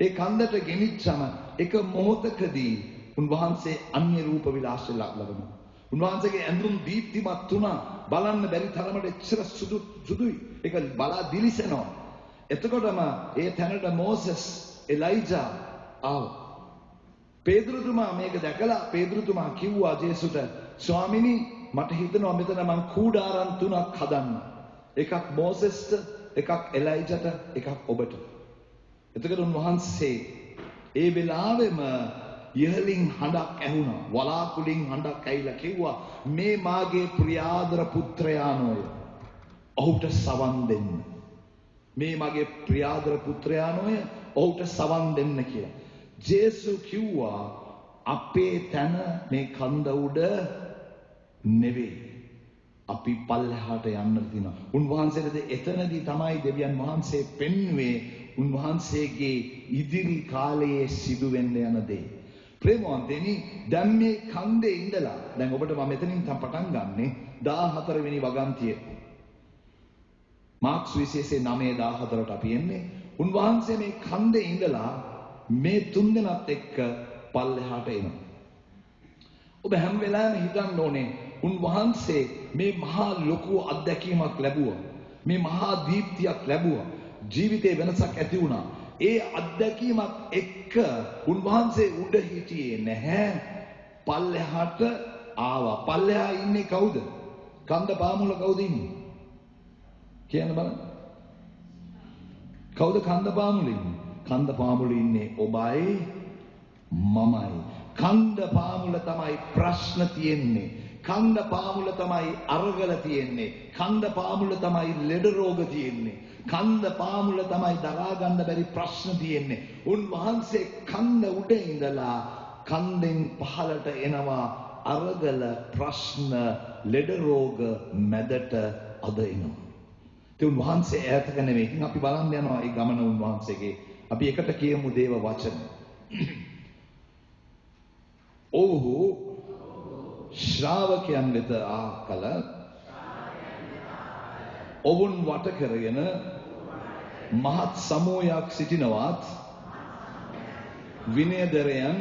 ඒ කන්දට ගෙනිච්චම එක මොහොතකදී උන්වහන්සේ අන්‍ය රූප විලාසය ලබනවා. උන්වහන්සේගේ ඇඳුම් දීප්තිමත් වුණා. බලන්න බැරි තරමට එච්චර සුදුයි. ඒක බලා දිලිසෙනවා. එතකොටම ඒ තැනට මෝසස්, එලයිජා ආවා. පේදුරුතුමා මේක දැකලා පේදුරුතුමා කිව්වා ජේසුට, ස්වාමිනී මට හිතෙනවා මෙතන මං කූඩාරම් 3ක් හදන්න. එකක් මෝසෙස්ට, එකක් එලයිජට, එකක් ඔබට. එතකොට උන්වහන්සේ ඒ වෙලාවෙම ඉහළින් හඬක් ඇහුණා. වලාකුලින් හඬක් ඇවිල්ලා කිව්වා මේ මාගේ ප්‍රියාදර පුත්‍රයාණෝය. ඔහුට සවන් දෙන්න. මේ මගේ ප්‍රියාදර පුත්‍රයාණෝය, ඔහුට සවන් දෙන්න කියලා. ජේසු කිව්වා අපේ තැන මේ කන්ද උඩ නෙවෙයි. අපි පල්ලෙහාට යන්න තියෙනවා. උන්වහන්සේට එතනදී තමයි දෙවියන් වහන්සේ පෙන්වුවේ උන්වහන්සේගේ ඉදිරි කාලයේ සිදුවෙන්න යන දේ. ප්‍රේමවන්තයනි, දැන් මේ කන්දේ ඉඳලා දැන් ඔබට මම මෙතනින් පටන් ගන්නෙ 14 වෙනි වගන්තිය. මාර්ක් සුවිශේෂයේ 9:14ට අපි එන්නේ. උන්වහන්සේ මේ කන්දේ ඉඳලා මේ තුන්දෙනාත් එක්ක පල්ලෙහාට එනවා. ඔබ හැම වෙලාවෙම හිතන්න ඕනේ උන්වහන්සේ මේ මහා ලොකු අත්දැකීමක් ලැබුවා. මේ මහා දීප්තියක් ලැබුවා. ජීවිතේ වෙනසක් ඇති වුණා. ඒ අත්දැකීමත් එක්ක උන්වහන්සේ උඩ හිටියේ නැහැ. පල්ලෙහාට ආවා. පල්ලෙහා ඉන්නේ කවුද? කන්ද පාමුල කවුද ඉන්නේ? කියන්න බලන්න. කවුද කන්ද පාමුල ඉන්නේ? කන්ද පාමුල ඉන්නේ ඔබයි මමයි. කන්ද පාමුල තමයි ප්‍රශ්න තියෙන්නේ. කන්ද පාමුල තමයි අරගල තියෙන්නේ. කන්ද පාමුල තමයි ලෙඩ රෝග තියෙන්නේ. කන්ද පාමුල තමයි දරා ගන්න බැරි ප්‍රශ්න තියෙන්නේ. උන්වහන්සේ කන්ද උඩ ඉඳලා කන්දෙන් පහළට එනවා අරගල ප්‍රශ්න ලෙඩ රෝග මැදට අද එනවා. ඒ උන්වහන්සේ ඈතක නෙවෙයි. ඉතින් අපි බලන්න යනවා මේ ගමන උන්වහන්සේගේ. අපි එකට කියමු දේව වචන. ඔව්හු ශ්‍රාවකයන් වෙත ආකල ඔවුන් වට කරගෙන මහත් සමූහයක් සිටිනවත් විනයදරයන්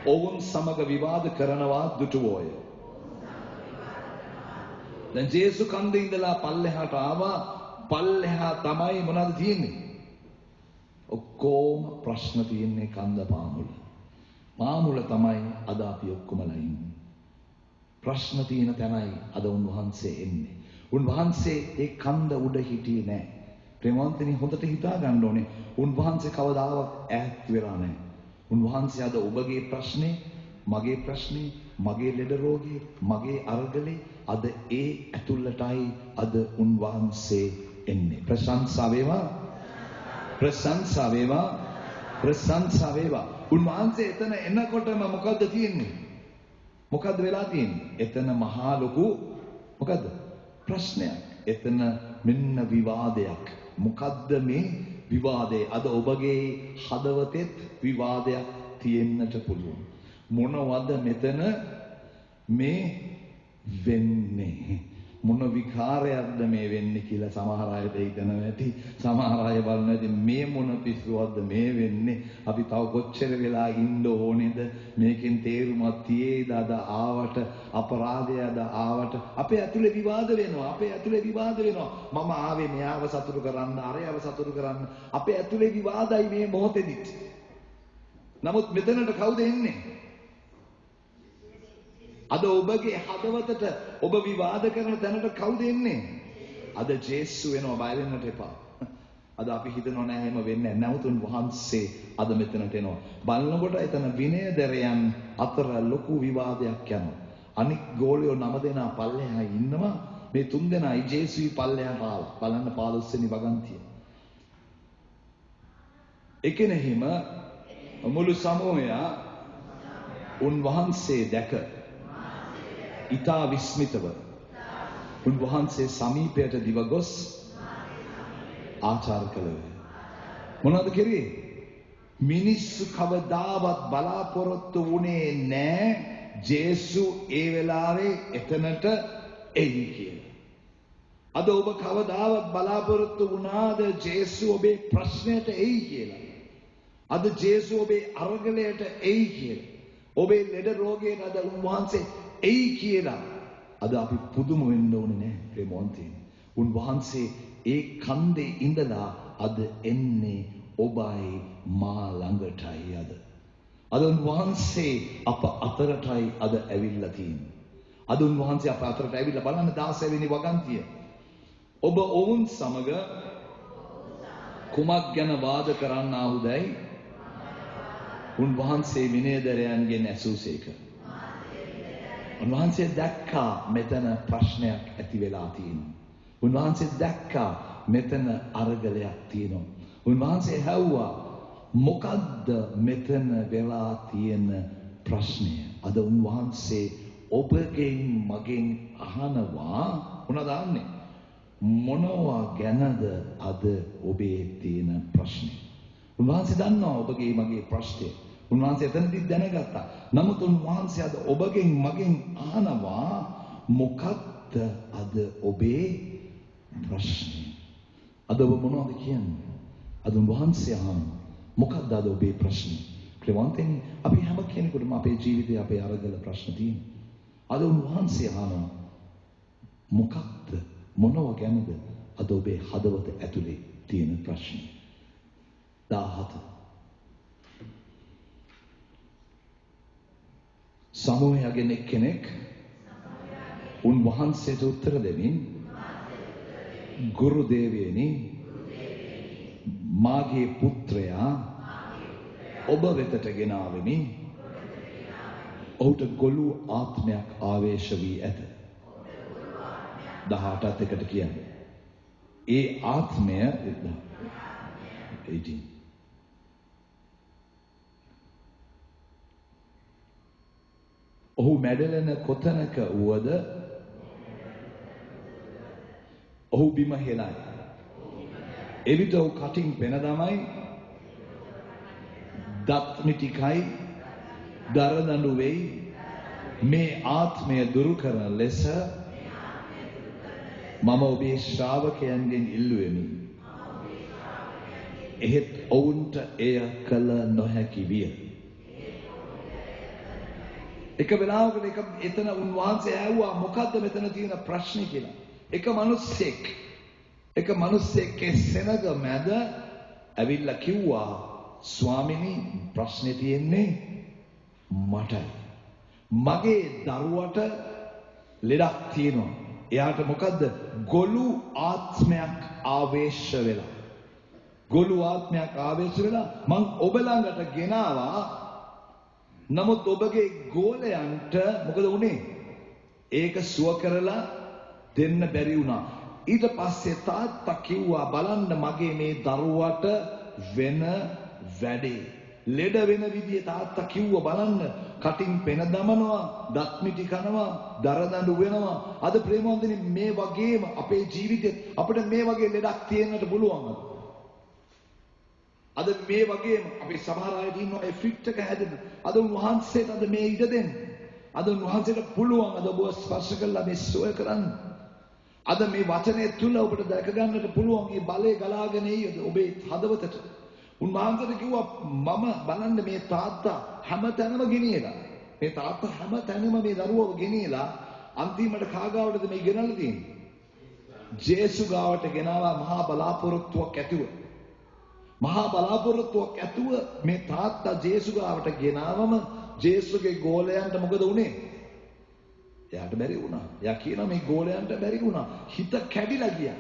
ඔවුන් සමග විවාද කරනවා දුටුවෝය. දැන් ජේසු කන්දේ ඉඳලා පල්ලෙහාට ආවා. පල්ලෙහා තමයි මොනවද තියෙන්නේ? ඔක්කොම ප්‍රශ්න තියෙන්නේ කන්ද පාමුල. පාමුල තමයි අද අපි ඔක්කොමලා ඉන්නේ. ප්‍රශ්න තියෙන තැනයි අද උන්වහන්සේ එන්නේ. උන්වහන්සේ ඒ කන්ද උඩ හිටියේ නැහැ. ප්‍රේමවන්තනි හොඳට හිතා ගන්න ඕනේ. උන්වහන්සේ කවදාවත් ඈත් වෙලා නැහැ. උන්වහන්සේ අද ඔබගේ ප්‍රශ්නේ, මගේ ප්‍රශ්නේ, මගේ ලෙඩ රෝගේ, මගේ අර්ගලේ අද ඒ ඇතුළටයි අද උන්වහන්සේ එන්නේ. ප්‍රශංසා වේවා. ප්‍රශංසා වේවා. ප්‍රශංසා වේවා. උන්වහන්සේ එතන එනකොටම මොකද්ද තියෙන්නේ? මොකද්ද වෙලා තියෙන්නේ? එතන මහා ලොකු මොකද්ද? ප්‍රශ්නයක්. එතන මෙන්න විවාදයක්. මොකද්ද මේ විවාදේ? අද ඔබගේ හදවතෙත් විවාදයක් තියෙන්නට පුළුවන්. මොනවද මෙතන මේ වෙන්නේ? මොන විකාරයක්ද මේ වෙන්නේ කියලා සමහර අයට හිතනවා ඇති. සමහර අය බලනවා ඇති මේ මොන පිස්සුවක්ද මේ වෙන්නේ? අපි තව කොච්චර වෙලා ඉන්න ඕනේද? මේකෙන් තේරුමක් තියේද? අද ආවට අපරාධයද ආවට අපේ ඇතුලේ විවාද වෙනවා. අපේ ඇතුලේ විවාද වෙනවා. මම ආවේ මෙයාව සතුටු කරන්න, අරයව සතුටු කරන්න. අපේ ඇතුලේ විවාදයි මේ මොහොතේදිත්. නමුත් මෙතනට කවුද එන්නේ? අද ඔබගේ හදවතට ඔබ විවාද කරන තැනට කවුද එන්නේ? අද ජේසු වෙනවා. බය වෙන්නට එපා. අද අපි හිතනවා නෑ එහෙම වෙන්නේ නැහැ. නමුත් උන්වහන්සේ අද මෙතනට එනවා. බලනකොට එතන විනයදරයන් අතර ලොකු විවාදයක් යනවා. අනික් ගෝලියෝ 9 දෙනා පල්ලෙහා ඉන්නවා. මේ 3 දෙනායි ජේසුයි පල්ලෙහාට ආවා. බලන්න 15 වෙනි වගන්තිය. එකෙනෙහිම මුළු සමූහයා උන්වහන්සේ දැක ඉතා විස්මිතව උන්වහන්සේ සමීපයට දිව ගොස් ආචාර කළේ. මොනවද කරේ? මිනිස්සු කවදාවත් බලාපොරොත්තු වුණේ නැහැ ජේසු ඒ වෙලාවේ එතනට එයි කියලා. අද ඔබ කවදාවත් බලාපොරොත්තු වුණාද ජේසු ඔබේ ප්‍රශ්නයට එයි කියලා? අද ජේසු ඔබේ අරගලයට එයි කියලා? ඔබේ ලෙඩ රෝගයට අද උන්වහන්සේ එයි කියලා අද අපි පුදුම වෙන්න ඕනේ නැහැ ප්‍රේමවන්තයනි. උන්වහන්සේ ඒ කන්දේ ඉඳලා අද එන්නේ ඔබයි මා ළඟටයි අද. අද උන්වහන්සේ අප අතරටයි අද ඇවිල්ලා තියෙන්නේ. අද උන්වහන්සේ අප අතරට ඇවිල්ලා බලන්න 16 වෙනි වගන්තිය. ඔබ ඔවුන් සමග කුමක් ගැන වාද කරන්නාහුදැයි උන්වහන්සේ විනයදරයන්ගෙන් ඇසූසේක. උන්වහන්සේ දැක්කා මෙතන ප්‍රශ්නයක් ඇති වෙලා තියෙනවා. උන්වහන්සේ දැක්කා මෙතන අරගලයක් තියෙනවා. උන්වහන්සේ හැව්වා මොකද්ද මෙතන වෙලා තියෙන ප්‍රශ්නය? අද උන්වහන්සේ ඔබගෙන් මගෙන් අහනවා මොනවද අහන්නේ? මොනවා ගැනද අද ඔබේ තියෙන ප්‍රශ්නේ? උන්වහන්සේ දන්නවා ඔබගේ මගේ ප්‍රශ්නේ. උන්වහන්සේ එතනදී දැනගත්තා. නමුත් උන්වහන්සේ අද ඔබගෙන් මගෙන් අහනවා මොකක්ද අද ඔබේ ප්‍රශ්නේ? අද ඔබ මොනවද කියන්නේ? අද උන්වහන්සේ අහනවා මොකක්ද අද ඔබේ ප්‍රශ්නේ? ප්‍රේමවන්තයනි අපි හැම කෙනෙකුටම අපේ ජීවිතේ අපේ අරගල ප්‍රශ්න තියෙනවා. අද උන්වහන්සේ අහනවා මොකක්ද මොනව ගැනද අද ඔබේ හදවත ඇතුලේ තියෙන ප්‍රශ්නේ? 17 සමූහයෙන් එක්කෙනෙක් උන්වහන්සේට උත්තර දෙමින් ගුරු දේවයනි මාගේ පුත්‍රයා ඔබ වෙතට ගෙනාවෙමි. ඔහුට ගොළු ආත්මයක් ආවේශ වී ඇත. 18ත් එකට කියන්නේ. ඒ ආත්මය 18. ඔහු මැඩලෙන කොතනක වුවද ඔහු බිම හෙලයි. එවිට ඔහු කටින් පෙන දමයි, දත් මිටිකයි, දරදඬු වෙයි. මේ ආත්මය දුරු කරන ලෙස මම ඔබේ ශ්‍රාවකයන්ගෙන් ඉල්ලුවෙමි. එහෙත් ඔවුන්ට එය කළ නොහැකි විය. එක වෙලාවකට එතන උන්වහන්සේ ඇහුවා මොකද්ද මෙතන තියෙන ප්‍රශ්නේ කියලා. එක මිනිස්සෙක්ගේ සෙනග මැද ඇවිල්ලා කිව්වා ස්වාමිනී ප්‍රශ්නේ තියෙන්නේ මටයි. මගේ දරුවට ලෙඩක් තියෙනවා. එයාට මොකද්ද? ගොළු ආත්මයක් ආවේශ වෙලා. ගොළු ආත්මයක් ආවේශ වෙලා මං ඔබ ළඟට ගෙනාවා. නමුත් ඔබගේ ගෝලයන්ට මොකද වුනේ? ඒක සුව කරලා දෙන්න බැරි වුණා. ඊට පස්සේ තාත්තා කිව්වා බලන්න මගේ මේ දරුවට වෙන වැඩේ. ලෙඩ වෙන විදිය තාත්තා කිව්වා බලන්න. කටින් පෙන දමනවා, දත් මිටි කනවා, දරදඬු වෙනවා. අද ප්‍රේමවන්තනි මේ වගේම අපේ ජීවිතේ අපිට මේ වගේ ලෙඩක් තියෙන්නට පුළුවන්. අද මේ වගේම අපේ සමහර අය ඉන්නවා ඒ ෆිට් එක හැදෙන්න. අද උන්වහන්සේට අද මේ ඉඩ දෙන්න. අද උන්වහන්සේට පුළුවන් අද ඔබ ස්පර්ශ කළා මේ සොය කරන්න. අද මේ වචනේ තුල ඔබට දැක ගන්නට පුළුවන් මේ බලය ගලාගෙන එයි ඔබේ හදවතට. උන්වහන්සේට කිව්වා මම බලන්න මේ තාත්තා හැමතැනම ගෙනියලා. මේ තාත්තා හැමතැනම මේ දරුවව ගෙනියලා අන්තිමට කාගාවටද මේ ගෙනල්ලා තියෙන්නේ? ජේසු ගාවට ගෙනාවා මහා බලාපොරොත්තුවක් ඇතුව. මහා බලාපොරොත්තුවක් ඇතුව මේ තාත්තා ජේසු ගාවට ගෙනාවම ජේසුගේ ගෝලයන්ට මොකද වුනේ? එයාට බැරි වුණා. එයා කියනවා මේ ගෝලයන්ට බැරි වුණා. හිත කැඩිලා ගියා.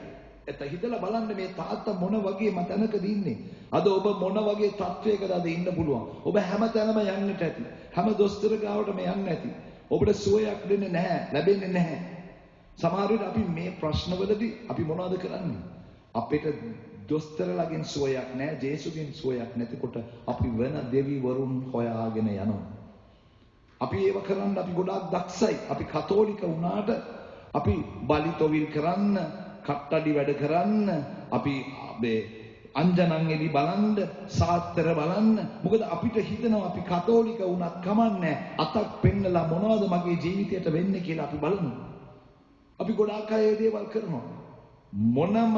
එතන හිතලා බලන්න මේ තාත්තා මොන වගේ මතනකද ඉන්නේ. අද ඔබ මොන වගේ තත්වයකද අද ඉන්න පුළුවන්. ඔබ හැමතැනම යන්නට ඇති. හැම දොස්තර ගාවටම යන්න ඇති. ඔබට සුවයක් දෙන්නේ නැහැ, ලැබෙන්නේ නැහැ. සමහර විට අපි මේ ප්‍රශ්නවලදී අපි මොනවද කරන්නේ? අපිට දොස්තරලාගෙන් සුවයක් නැහැ, ජේසුගෙන් සුවයක් නැතිකොට අපි වෙන දෙවිවරුන් හොයාගෙන යනවා. අපි ඒව කරන්න අපි ගොඩාක් දක්ෂයි. අපි කතෝලික වුණාට අපි බලිතොවිල් කරන්න, කට්ටඩි වැඩ කරන්න, අපි මේ අංජනන් එලි බලන්න, සාත්‍තර බලන්න. මොකද අපිට හිතෙනවා අපි කතෝලික වුණත් කමන්නේ අතක් පෙන්නලා මොනවද මගේ ජීවිතයට වෙන්නේ කියලා අපි බලමු. අපි ගොඩාක් අය ඒ දේවල් කරනවා. මොනම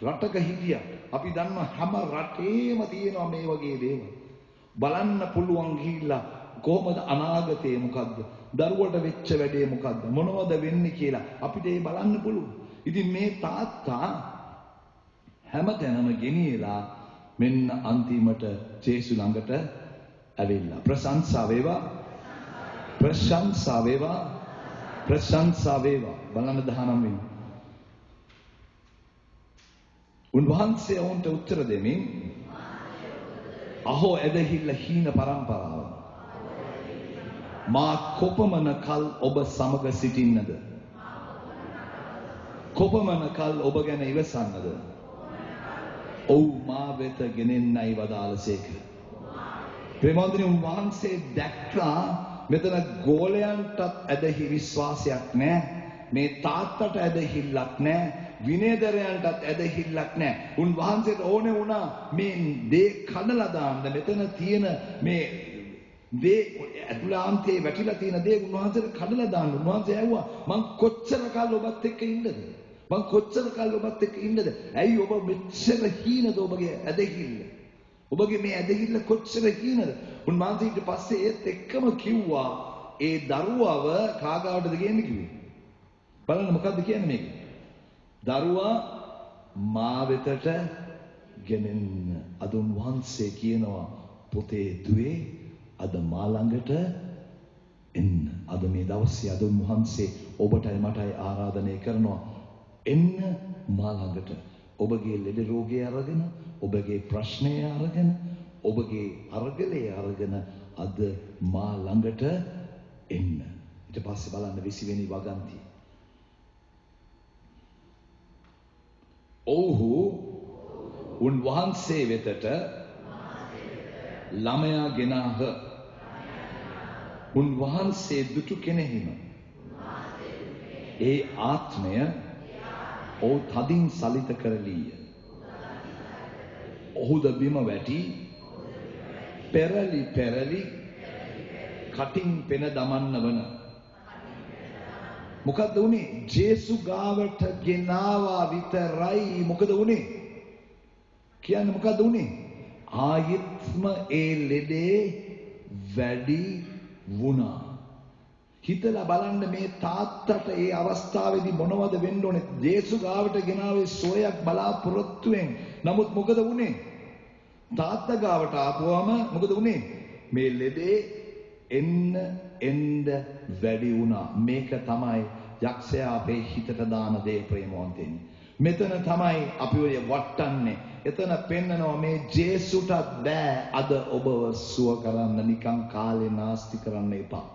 රටක හිටියා අපි දන්නවා හැම රටේම තියෙනවා මේ වගේ දේවල්. බලන්න පුළුවන් ගිහිල්ලා කොහොමද අනාගතේ මොකද්ද? දරුවට වෙච්ච වැඩේ මොකද්ද? මොනවද වෙන්නේ කියලා අපිට ඒ බලන්න පුළුවන්. ඉතින් මේ තාත්තා හැමතැනම ගෙනියලා මෙන්න අන්තිමට ජේසු ළඟට ඇවිල්ලා. ප්‍රශංසා වේවා. ප්‍රශංසා වේවා. ප්‍රශංසා වේවා. බලන්න 19 වෙනි. උන්වහන්සේ ඔවුන්ට උත්තර දෙමින් අහෝ ඇදහිල්ල හීන පරම්පරාව. මා කොපමණ කල් ඔබ සමග සිටින්නද? කොපමණ කල් ඔබ ගැන ඉවසන්නද? ඔව් මා වෙත ගෙනෙන්නයි වදාළසේක. ප්‍රේමවන්තනි උන්වහන්සේ දැක්කා මෙතන ගෝලයන්ටත් ඇදහි විශ්වාසයක් නැහැ. මේ තාත්තට ඇදහිල්ලක් නැහැ. විනයදරයන්ටත් ඇදහිල්ලක් නැහැ. උන්වහන්සේට ඕනේ වුණා මේ දේ කඩලා දාන්න. මෙතන තියෙන මේ දේ ඇතුළාන්තේ වැටිලා තියෙන දේ උන්වහන්සේට කඩලා දාන්න. උන්වහන්සේ ඇහුවා මං කොච්චර කාල ඔබත් එක්ක ඉන්නද? මං කොච්චර කාල ඔබත් එක්ක ඉන්නද? ඇයි ඔබ මෙච්චර හීනද ඔබගේ ඇදහිල්ල? ඔබගේ මේ ඇදහිල්ල කොච්චර හීනද? උන්වහන්සේ ඊට පස්සේ ඒත් එක්කම කිව්වා ඒ දරුවව කාගාවටද ගේන්නේ කිව්වේ? බලන්න මොකද්ද කියන්නේ මේක? දරුවා මා වෙතට ගෙනෙන්න. අද උන්වහන්සේ කියනවා පුතේ දුවේ අද මා ළඟට එන්න. අද මේ දවසේ අද උන්වහන්සේ ඔබටයි මටයි ආරාධනය කරනවා එන්න මා ළඟට. ඔබගේ ලෙඩ රෝගය අරගෙන, ඔබගේ ප්‍රශ්නය අරගෙන, ඔබගේ අරගලය අරගෙන අද මා ළඟට එන්න. ඊට පස්සේ බලන්න 20 වෙනි වගන්තිය. ඔව්හු උන්වහන්සේ වෙතට ළමයා ගෙනාහ. උන්වහන්සේ දුටු කෙනෙහිම ඒ ආත්මය ඔහු තදින් සලිත කරලීය. ඔහුද බිම වැටි පෙරලි කටින් පෙන දමන්න වන. මොකද උනේ? ජේසු ගාවට ගෙනාවා විතරයි. මොකද උනේ? කියන්නේ මොකද උනේ? ආයෙත්ම ඒ ලෙඩේ වැඩි වුණා. හිතලා බලන්න මේ තාත්තට ඒ අවස්ථාවේදී මොනවද වෙන්න ඕනේ? ජේසු ගාවට ගෙනාවේ සෝයක් බලාපොරොත්තුෙන්. නමුත් මොකද වුනේ? තාත්තා ගාවට ආපුවම මොකද වුනේ? මේ ලෙඩේ එන්න වැඩි වුණා. මේක තමයි යක්ෂයා අපේ හිතට දාන දේ ප්‍රේමවන්තයනි. මෙතන තමයි අපි ඔය වටන්නේ. එතන පෙන්නනවා මේ ජේසුට බෑ අද ඔබව සුව කරන්න, නිකන් කාලේ නාස්ති කරන්න එපා.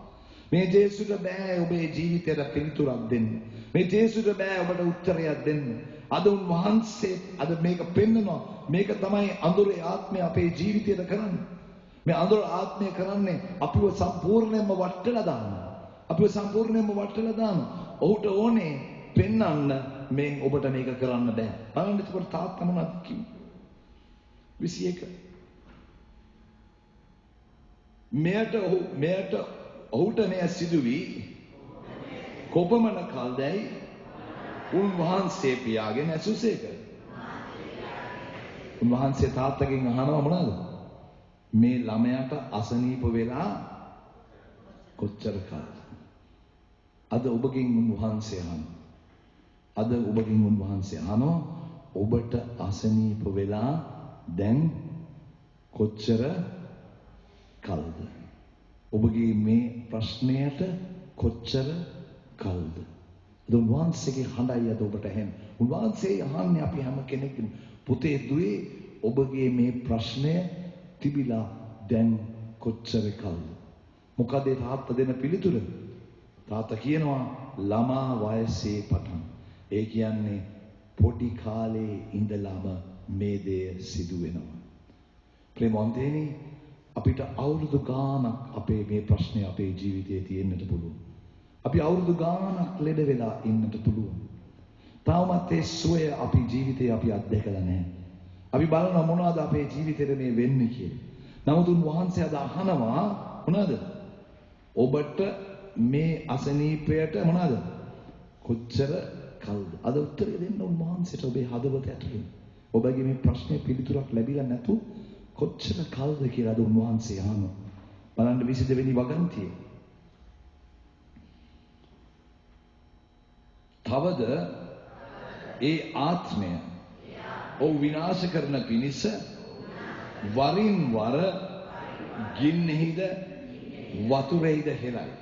මේ ජේසුට බෑ ඔබේ ජීවිතයට පිළිතුරක් දෙන්න. මේ ජේසුට බෑ ඔබට උත්තරයක් දෙන්න. අද උන්වහන්සේ අද මේක පෙන්නනවා. මේක තමයි අඳුරේ ආත්මය අපේ ජීවිතයට කරන්නේ. මේ අඳුර ආත්මය කරන්නේ අපිව සම්පූර්ණයෙන්ම වටලා දානවා. අපිව සම්පූර්ණයෙන්ම වටලා දානවා. ඔහුට ඕනේ පෙන්වන්න මේ ඔබට මේක කරන්න බෑ. බලන්න එතකොට තාත්තා මොනවද කිව්වේ? 21. මෙයට ඔහුට මෙය සිදුවී කොපමණ කල්දැයි උන්වහන්සේ පියාගෙන ඇසුසේක. උන්වහන්සේ තාත්තගෙන් අහනවා මොනවද? මේ ළමයාට අසනීප වෙලා කොච්චර කාලද? අද ඔබගෙන් උන්වහන්සේ අහනවා. අද ඔබගෙන් උන්වහන්සේ අහනවා ඔබට අසනීප වෙලා දැන් කොච්චර කල්ද? ඔබගේ මේ ප්‍රශ්නයට කොච්චර කල්ද? උන්වහන්සේගේ හඬයි අද ඔබට ඇහෙන. උන්වහන්සේ අහන්නේ අපි හැම කෙනෙක්ම පුතේ දුවේ ඔබගේ මේ ප්‍රශ්නය තිබිලා දැන් කොච්චර කල්ද? මොකද ඒ තාත්තා දෙන පිළිතුර? තාත්තා කියනවා ළමා වයසේ පටන්. ඒ කියන්නේ පොඩි කාලේ ඉඳලම මේ දේ සිදු වෙනවා. ප්‍රේමවන්තයනි, අපිට අවුරුදු ගාණක් අපේ මේ ප්‍රශ්නේ අපේ ජීවිතයේ තියෙන්නට පුළුවන්. අපි අවුරුදු ගාණක් ලෙඩ වෙලා ඉන්නට පුළුවන්. තාමත් ඒ සුවය අපි ජීවිතේ අපි අත්දැකලා නැහැ. අපි බලනවා මොනවද අපේ ජීවිතේට මේ වෙන්නේ කියලා. නමුත් උන්වහන්සේ අද අහනවා මොනවද? ඔබට මේ අසනීපයට මොනවද? කොච්චර කල්ද? අද උත්තරය දෙන්න උන්වහන්සේට ඔබේ හදවත ඇතුලේ. ඔබගේ මේ ප්‍රශ්නේ පිළිතුරක් ලැබිලා නැතු කොච්චර කල්ද කියලා අද උන්වහන්සේ අහනවා. බලන්න 22 වෙනි වගන්තියේ. තවද ඒ ආත්මය ඔව් විනාශ කරන පිණිස වරින් වර ගින්නෙහිද වතුරේද හෙලයි.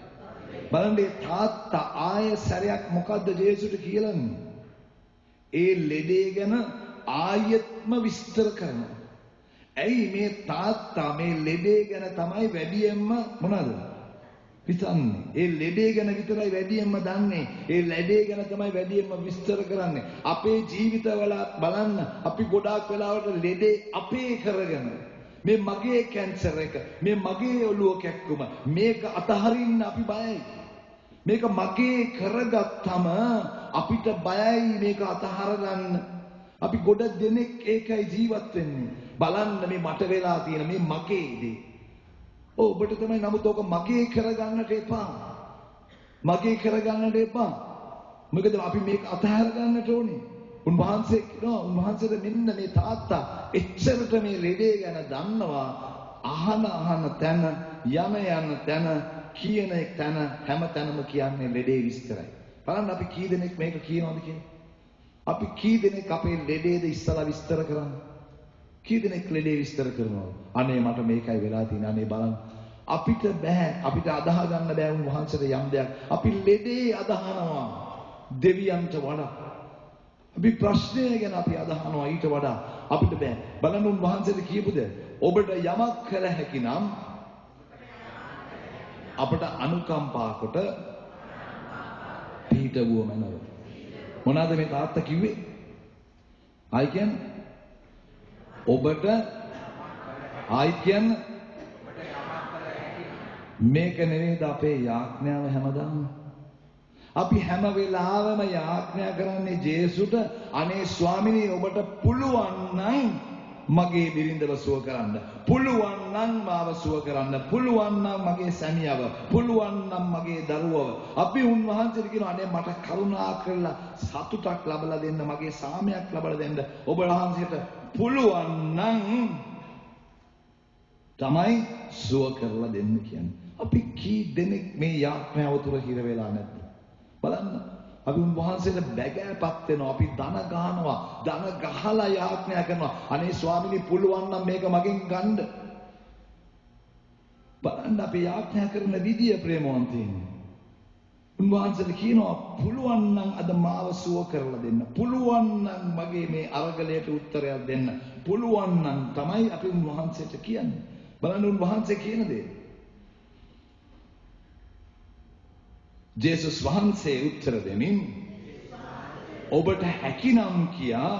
බලන්න මේ තාත්තා ආය සැරයක් මොකද්ද ජේසුට කියලාන්නේ? ඒ ලෙඩේ ගැන ආයෙත්ම විස්තර කරනවා. ඇයි මේ තාත්තා මේ ලෙඩේ ගැන තමයි වැඩියෙන්ම මොනවද හිතන්නේ? ඒ ලෙඩේ ගැන විතරයි වැඩියෙන්ම දන්නේ. ඒ ලෙඩේ ගැන තමයි වැඩියෙන්ම විස්තර කරන්නේ. අපේ ජීවිතවල බලන්න අපි ගොඩාක් වෙලාවට ලෙඩේ අපේ කරගෙන මේ මගේ කැන්සර් එක, මේ මගේ ඔළුව කැක්කුම, මේක අතහරින්න අපි බයයි. මේක මගේ කරගත්තම අපිට බයයි මේක අතහරගන්න. අපි ගොඩ දෙනෙක් ඒකයි ජීවත් වෙන්නේ. බලන්න මේ මට වෙලා තියෙන මේ මගේ දේ. ඔබට තමයි නමුත් ඕක මගේ කරගන්නට එපා. මගේ කරගන්නට එපා. මොකද අපි මේක අතහැර ගන්නට ඕනේ. උන්වහන්සේ කියනවා උන්වහන්සේට මෙන්න මේ තාත්තා එච්චරට මේ ලෙඩේ ගැන දන්නවා. අහන තැන යන තැන කියන තැන හැම තැනම කියන්නේ ලෙඩේ විස්තරයි. බලන්න අපි කී දෙනෙක් මේක කියනවද කියලා. අපි කී දෙනෙක් අපේ ලෙඩේද ඉස්සලා විස්තර කරන්නේ? කී දෙනෙක් ලෙඩේ විස්තර කරනවා? අනේ මට මේකයි වෙලා තියෙන්නේ. අනේ බලන්න. අපිට බෑ. අපිට අදාහ ගන්න බෑ උන්වහන්සේට යම් දෙයක්. අපි ලෙඩේ අදහනවා දෙවියන්ට වඩා. අපි ප්‍රශ්නය ගැන අපි අදහනවා ඊට වඩා. අපිට බෑ. බලන්න උන්වහන්සේට කියපුද ඔබට යමක් කළ හැකි නම් අපට අනුකම්පා කොට පිහිටවුව මැනව. මොනවාද මේ තාත්තා කිව්වේ? ආයි කියන්නේ ඔබට ආයි කියන්නේ මේක නෙවෙයිද අපේ යාඥාව හැමදාම? අපි හැම වෙලාවෙම යාඥා කරන්නේ ජේසුට අනේ ස්වාමිනී ඔබට පුළුවන් නම් මගේ බිරිඳව සුව කරන්න, පුළුවන් නම් මාව සුව කරන්න, පුළුවන් නම් මගේ සැමියාව, පුළුවන් නම් මගේ දරුවව. අපි උන්වහන්සේට කියනවා අනේ මට කරුණා කරලා සතුටක් ලබලා දෙන්න, මගේ සාමයක් ලබලා දෙන්න. ඔබ වහන්සේට පුළුවන් නම් තමයි සුව කරලා දෙන්න කියන්නේ. අපි කී දෙනෙක් මේ යාඥාව තුර හිර වෙලා නැද්ද? බලන්න. අපි උන්වහන්සේට බැගෑපත් වෙනවා. අපි ධන ගහනවා. ධන ගහලා යාඥා කරනවා. අනේ ස්වාමීනි පුළුවන් නම් මේක මගෙන් ගන්න. බලන්න අපි යාඥා කරන විදිය ප්‍රේමවන්තයින්. උන්වහන්සේට කියනවා පුළුවන් නම් අද මාව සුව කරලා දෙන්න. පුළුවන් නම් මගේ මේ අරගලයට උත්තරයක් දෙන්න. පුළුවන් නම් තමයි අපි උන්වහන්සේට කියන්නේ. බලන්න උන්වහන්සේ කියන දේ. ජේසුස් වහන්සේ උත්තර දෙමින් ඔබට හැකිනම් කියා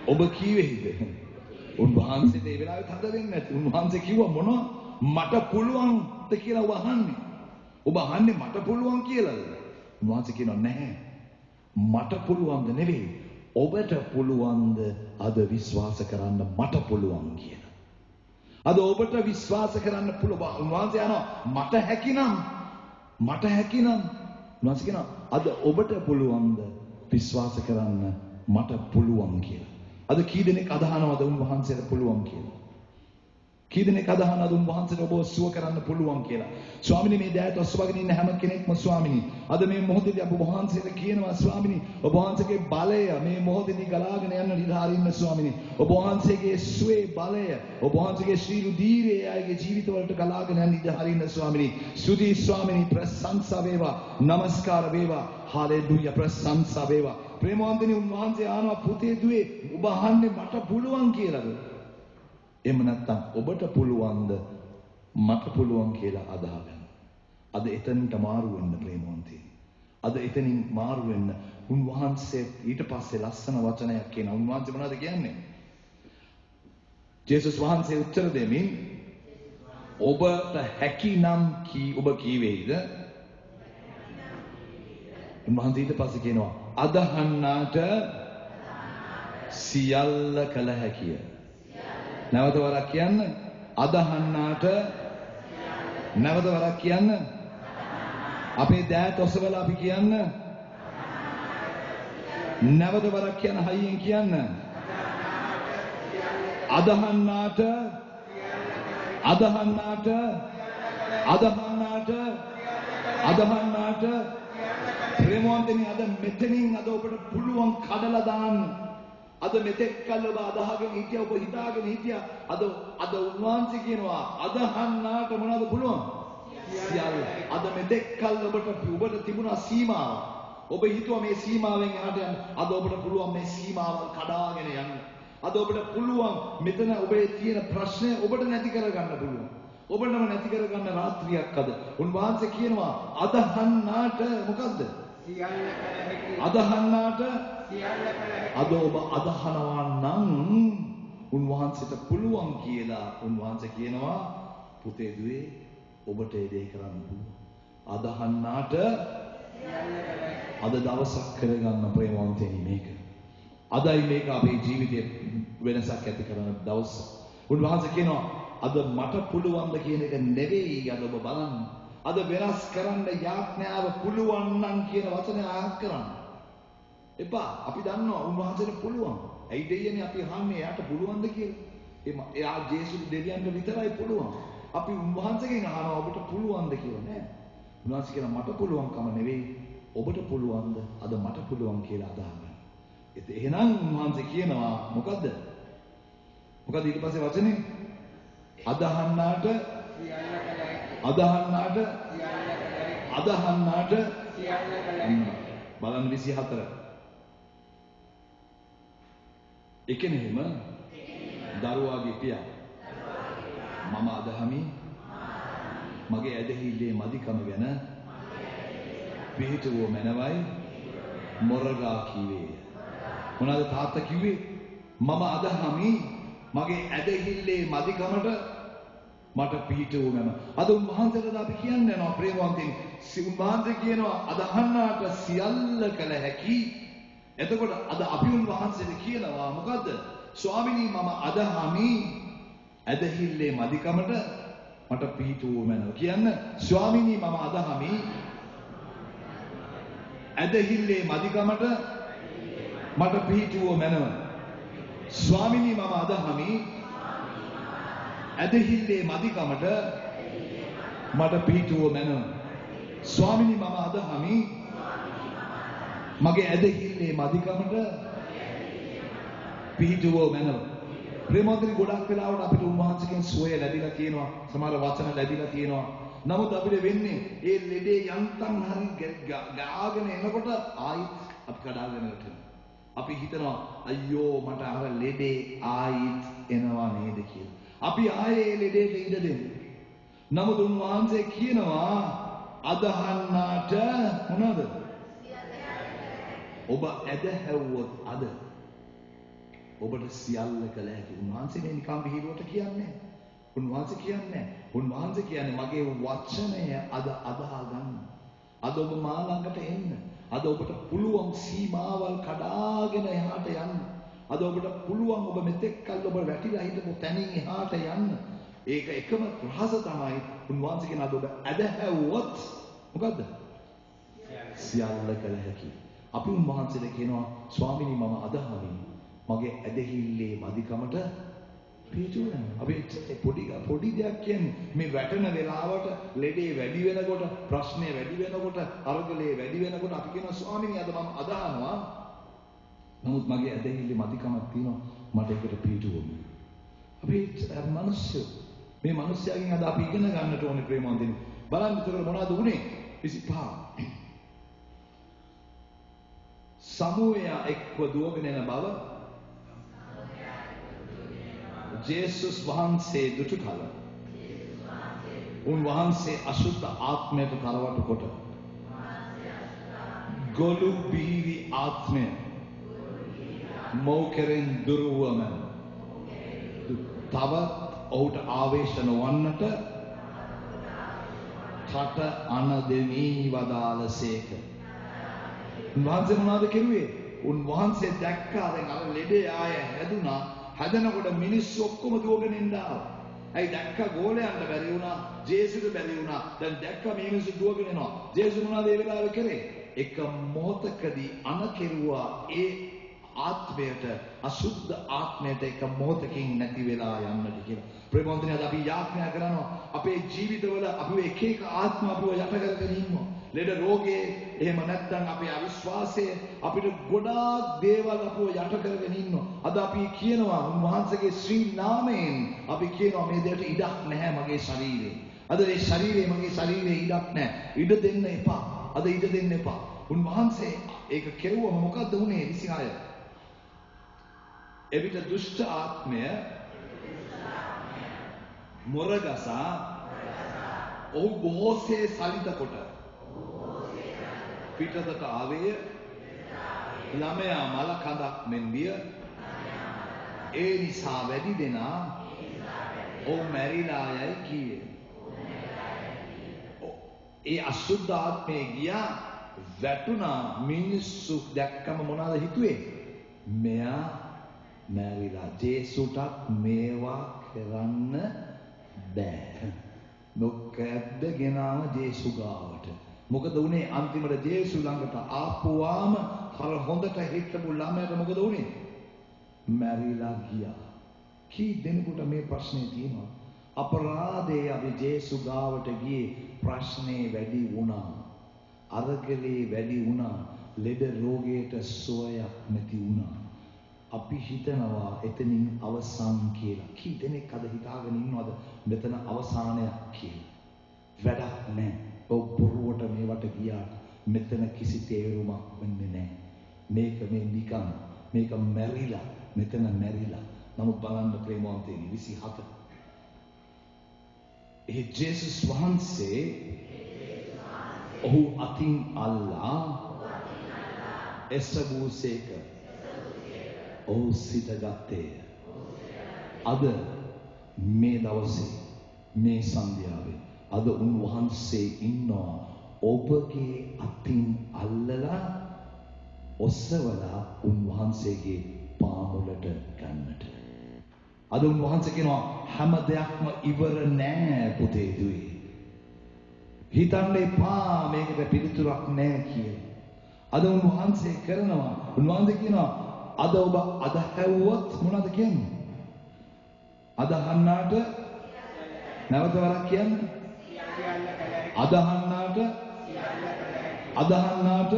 ඔබ කීවේද? උන්වහන්සේට ඒ වෙලාවේ තද වෙන්නේ නැති. උන්වහන්සේ කිව්වා මොනවා? මට පුළුවන්ද කියලා වහන්නේ. ඔබ අහන්නේ මට පුළුවන් කියලාද? උන්වහන්සේ කියනවා නැහැ. මට පුළුවන්ද නෙවෙයි. ඔබට පුළුවන්ද අද විශ්වාස කරන්න මට පුළුවන් කියලා. අද ඔබට විශ්වාස කරන්න පුළුවන්. උන්වහන්සේ යනවා මට හැකිනම් උන්වහන්සේ කියනවා අද ඔබට පුළුවන්ද විශ්වාස කරන්න මට පුළුවන් කියලා. අද කී දෙනෙක් අදහනවද උන්වහන්සේට පුළුවන් කියලා? කී දෙනෙක් අදහනවද උන්වහන්සේට ඔබ සුව කරන්න පුළුවන් කියලා? ස්වාමිනේ මේ දෑත ඔස්සවගෙන ඉන්න හැම කෙනෙක්ම ස්වාමිනේ අද මේ මොහොතේදී ඔබ වහන්සේට කියනවා ස්වාමිනේ ඔබ වහන්සේගේ බලය මේ මොහොතේදී ගලාගෙන යන්න නිරහරින්න ස්වාමිනේ ඔබ වහන්සේගේ සුවේ බලය ඔබ වහන්සේගේ ශ්‍රීරු දීරේ අයගේ ජීවිතවලට ගලාගෙන යන්න නිරහරින්න ස්වාමිනේ ස්තුති ස්වාමිනේ ප්‍රශංසා වේවා නමස්කාර වේවා හාලෙලූයා ප්‍රශංසා වේවා ප්‍රේමවන්තනි උන්වහන්සේ ආනවා පුතේ දුවේ ඔබ අහන්නේ මට පුළුවන් කියලාද? එහෙම නැත්නම් ඔබට පුළුවන්ද මට පුළුවන් කියලා අදහගන්න. අද එතනට මාරු වෙන්න ප්‍රේමවන්තී. අද එතනින් මාරු වෙන්න උන්වහන්සේ ඊට පස්සේ ලස්සන වචනයක් කියනවා. උන්වහන්සේ මොනවද කියන්නේ? ජේසුස් වහන්සේ උත්තර දෙමින් ඔබට හැකිනම් ඔබ කීවේද? උන්වහන්සේ ඊට පස්සේ කියනවා අදහන්නාට සියල්ල කළ හැකිය. නැවත වරක් කියන්න අදහන්නාට නැවත වරක් කියන්න අපේ දෑත් ඔසවලා අපි කියන්න නැවත වරක් කියන්න හයියෙන් කියන්න අදහන්නාට අදහන්නාට අදහන්නාට අදහන්නාට ප්‍රේමවන්තනි අද මෙතනින් අද ඔබට පුළුවන් කඩලා දාන්න අද මෙතෙක් කල් ඔබ අදහගෙන හිටියා ඔබ හිතාගෙන හිටියා අද උන්වහන්සේ කියනවා අදහන්නාට මොනවද පුළුවන්? සියල්ල. අද මෙතෙක් කල් ඔබට තිබුණා සීමාව. ඔබ හිතුවා මේ සීමාවෙන් එහාට යන්න. අද ඔබට පුළුවන් මේ සීමාවල් කඩාගෙන යන්න. අද ඔබට පුළුවන් මෙතන ඔබේ තියෙන ප්‍රශ්නය ඔබට නැති කරගන්න පුළුවන්. ඔබටම නැති කරගන්න රාත්‍රියක් අද. උන්වහන්සේ කියනවා අදහන්නාට මොකද්ද? සියල්ල කළ හැකි. අදහන්නාට අද ඔබ අදහනවා නම් උන්වහන්සේට පුළුවන් කියලා උන්වහන්සේ කියනවා පුතේ දුවේ ඔබට ඒ දේ කරන්න පුළුවන්. අදහන්නාට අද දවසක් කරගන්න ප්‍රේමවන්තයනි මේක. අදයි මේක අපේ ජීවිතයේ වෙනසක් ඇති කරන දවස. උන්වහන්සේ කියනවා අද මට පුළුවන්ද කියන එක නෙවෙයි අද ඔබ බලන්න. අද වෙනස් කරන්න යාඥාව පුළුවන් නම් කියන වචනේ ආහාර කරන්න. එපා අපි දන්නවා උන්වහන්සේට පුළුවන්. ඇයි දෙයියනේ අපි අහන්නේ එයාට පුළුවන්ද කියලා? එයා ජේසුස් දෙවියන්ට විතරයි පුළුවන්. අපි උන්වහන්සේගෙන් අහනවා ඔබට පුළුවන්ද කියලා නෑ. උන්වහන්සේ කියනවා මට පුළුවන්කම නෙවෙයි ඔබට පුළුවන්ද අද මට පුළුවන් කියලා අදහගන්න. එහෙනම් උන්වහන්සේ කියනවා මොකද්ද? මොකද ඊට පස්සේ වචනේ අදහන්නාට අදහන්නාට අදහන්නාට බලන්න 24 එකෙනෙහිම දරුවාගේ පියා මම අදහමි මගේ ඇදහිල්ලේ මදිකම ගැන පිහිටුව මැනවයි මොරගා කිව්වේ. මොනවාද තාත්තා කිව්වේ? මම අදහමි මගේ ඇදහිල්ලේ මදිකමට මට පිහිටුව මැන. අද උන්වහන්සේට අපි කියන්නේ යනවා ප්‍රේමවන්තයිනි. උන්වහන්සේ කියනවා අදහන්නාට සියල්ල කළ හැකි. එතකොට අද අපි උන්වහන්සේට කියනවා මොකද්ද? ස්වාමිනී මම අදහමි ඇදහිල්ලේ මදිකමට මට පිහිටුව මැන. කියන්න ස්වාමිනී මම අදහමි ඇදහිල්ලේ මදිකමට මට පිහිටුව මැනව. ස්වාමිනී මම අදහමි ඇදහිල්ලේ මදිකමට මට පිහිටුව මැනව. ස්වාමිනී මම අදහමි මගේ ඇදහිල්ලේ මදිකමට පිහිටුව මැනව. ප්‍රේමවන්තනි ගොඩක් වෙලාවට අපිට උන්වහන්සේගෙන් සුවය ලැබිලා තියෙනවා. සමහර වචන ලැබිලා තියෙනවා. නමුත් අපිට වෙන්නේ ඒ ලෙඩේ යන්තම් හරි ගාගෙන එනකොට ආයිත් අපි කඩාගෙන යනවා. අපි හිතනවා අයියෝ මට අර ලෙඩේ ආයිත් එනවා නේද කියලා. අපි ආයේ ඒ ලෙඩේට ඉඩ දෙමු. නමුත් උන්වහන්සේ කියනවා අදහන්නාට මොනවද? ඔබ ඇදහැව්වොත් අද ඔබට සියල්ල කළ හැකි. උන්වහන්සේ මේ නිකම් විහිළුවට කියන්නේ. උන්වහන්සේ කියන්නේ මගේ වචනය අද අදහා ගන්න. අද ඔබ මා ළඟට එන්න. අද ඔබට පුළුවන් සීමාවල් කඩාගෙන එහාට යන්න. අද ඔබට පුළුවන් ඔබ මෙතෙක් කල් ඔබ වැටිලා හිටපු තැනින් එහාට යන්න. ඒක එකම රහස තමයි උන්වහන්සේ කියන අද ඔබ ඇදහැව්වොත් මොකද්ද? සියල්ල කළ හැකි. අපි උන්වහන්සේට කියනවා ස්වාමිනී මම අදහමි මගේ ඇදහිල්ලේ මදිකමට පිහිටුව ගන්න. අපි පොඩි දෙයක් කියන්නේ මේ වැටෙන වෙලාවට ලෙඩේ වැඩි වෙනකොට ප්‍රශ්නේ වැඩි වෙනකොට අරගලේ වැඩි වෙනකොට අපි කියනවා ස්වාමිනී අද මම අදහනවා නමුත් මගේ ඇදහිල්ලේ මදිකමක් තියෙනවා මට ඒකට පිහිටුවමු. අපි මිනිස්සු මේ මිනිස්යාගෙන් අද අපි ඉගෙන ගන්නට ඕනේ ප්‍රේමවන්තනි. බලන්න ඒතර මොනවද උනේ? 25 සමුවයා එක්ව දුවගෙන යන බව ජේසුස් වහන්සේ දුටු කල උන්වහන්සේ අසුද්ධ ආත්මයට කරවටු කොට ගොළු බිහිවි ආත්මය මෝ කෙරෙන් දුරුවම තවත් ඔහුට ආවේශ නොවන්නට කට අන දෙමී වදාළසේක. උන්වහන්සේ මොනවද කිව්වේ? උන්වහන්සේ දැක්කා දැන් අර ලෙඩේ ආය හැදුනා. හැදෙනකොට මිනිස්සු ඔක්කොම දුවගෙන ඉඳා. ඇයි දැක්කා ගෝලයන්ට බැරි වුණා, ජේසුට බැරි වුණා. දැන් දැක්කා මේ මිනිස්සු දුවගෙන එනවා. ජේසු මොනවද ඒ වෙලාවේ කරේ? එක මොහොතකදී අන කෙරුවා ඒ ආත්මයට, අසුද්ධ ආත්මයට එක මොහොතකින් නැති වෙලා යන්නට කියලා. ප්‍රේමවන්තනි අද අපි යාඥා කරනවා අපේ ජීවිතවල අපි එක එක ආත්ම අපිව යට කරගෙන ඉන්නවා. ලෙඩ රෝගේ එහෙම නැත්නම් අපේ අවිශ්වාසය අපිට ගොඩාක් දේවල් අපිව යට කරගෙන ඉන්නවා. අද අපි කියනවා උන්වහන්සේගේ ශ්‍රී නාමයෙන් අපි කියනවා මේ දෙයට ඉඩක් නැහැ මගේ ශරීරේ. අද මේ ශරීරේ මගේ ශරීරේ ඉඩක් නැහැ. ඉඩ දෙන්න එපා. අද ඉඩ දෙන්න එපා. උන්වහන්සේ ඒක කෙරුවම මොකද්ද වුනේ 26? එවිට දුෂ්ට ආත්මය මොරගසා ඔහු බොහෝසේ සලිත කොට පිටතට ආවේය. ළමයා මල කඳක් මෙන් විය. ඒ නිසා වැඩි දෙනා ඔහු මැරිලා යයි කීය. ඒ අසුද්ධ ආත්මේ ගියා වැටුණා. මිනිස්සු දැක්කම මොනවද හිතුවේ? මෙයා මැරිලා. ජේසුටත් මේවා කරන්න බෑ. මොකද්ද ගෙනාව ජේසු ගාවට? මොකද උනේ අන්තිමට ජේසු ළඟට ආපුවාම අර හොඳට හිටපු ළමයට මොකද උනේ? මැරිලා ගියා. කී දෙනෙකුට මේ ප්‍රශ්නේ තියෙනවා? අපරාධේ අපි ජේසු ගාවට ගියේ ප්‍රශ්නේ වැඩි වුණා. අරගලේ වැඩි වුණා. ලෙඩ රෝගයට සුවයක් නැති වුණා. අපි හිතනවා එතනින් අවසන් කියලා. කී දෙනෙක් අද හිතාගෙන ඉන්නවද මෙතන අවසානයක් කියලා? වැඩක් නැහැ. ඔව් බොරුවට මේවට ගියාට මෙතන කිසි තේරුමක් වෙන්නේ නැහැ. මේක මේ නිකන් මේක මැරිලා මෙතන මැරිලා. නමුත් බලන්න ප්‍රේමවන්තයනි 27 ඒ ජේසුස් වහන්සේ ඔහු අතින් අල්ලා එසබූසේක ඔහු සිටගත්තේය. අද මේ දවසේ මේ සන්ධ්‍යාවේ අද උන්වහන්සේ ඉන්නවා ඔබගේ අතින් අල්ලලා ඔස්සවලා උන්වහන්සේගේ පාමුලට ගන්නට. අද උන්වහන්සේ කියනවා හැම දෙයක්ම ඉවර නෑ පුතේ දුවේ. හිතන්න එපා මේකට පිළිතුරක් නෑ කියලා. අද උන්වහන්සේ කරනවා උන්වහන්සේ කියනවා අද ඔබ අද හැවුවොත් මොනවද කියන්නේ? අදහන්නාට නැවත වරක් කියන්න. අදහන්නාට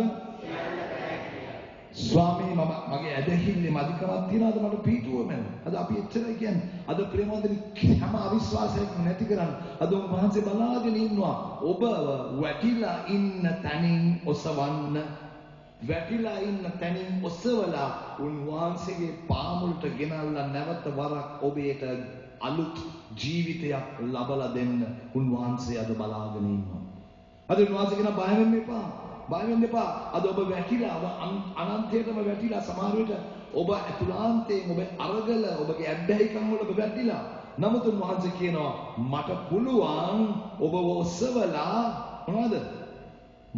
ස්වාමී මගේ ඇදහිල්ලේ මදිකමක් තියනවාද මට පීටුව මම. අද අපි එච්චරයි කියන්නේ. අද ප්‍රේමවන්තනි හැම අවිශ්වාසයක්ම නැති කරන්න. අද උන්වහන්සේ බලාගෙන ඉන්නවා. ඔබ වැටිලා ඉන්න තැනින් ඔසවන්න. වැටිලා ඉන්න තැනින් ඔසවලා උන්වහන්සේගේ පාමුලට ගෙනල්ලා නැවත වරක් ඔබේට අලුත් ජීවිතයක් ලබලා දෙන්න උන්වහන්සේ අද බලාගෙන ඉන්නවා. අද උන්වහන්සේ කියන බය වෙන්න එපා. බය වෙන්න එපා. අද ඔබ වැටිලා අනන්තයටම වැටිලා සමහර විට ඔබ ඇතුළාන්තයෙන් ඔබ අරගල ඔබගේ ඇබ්බැහිකම් වල ඔබ වැටිලා. නමුත් උන්වහන්සේ කියනවා මට පුළුවන් ඔබව ඔසවලා මොනවද?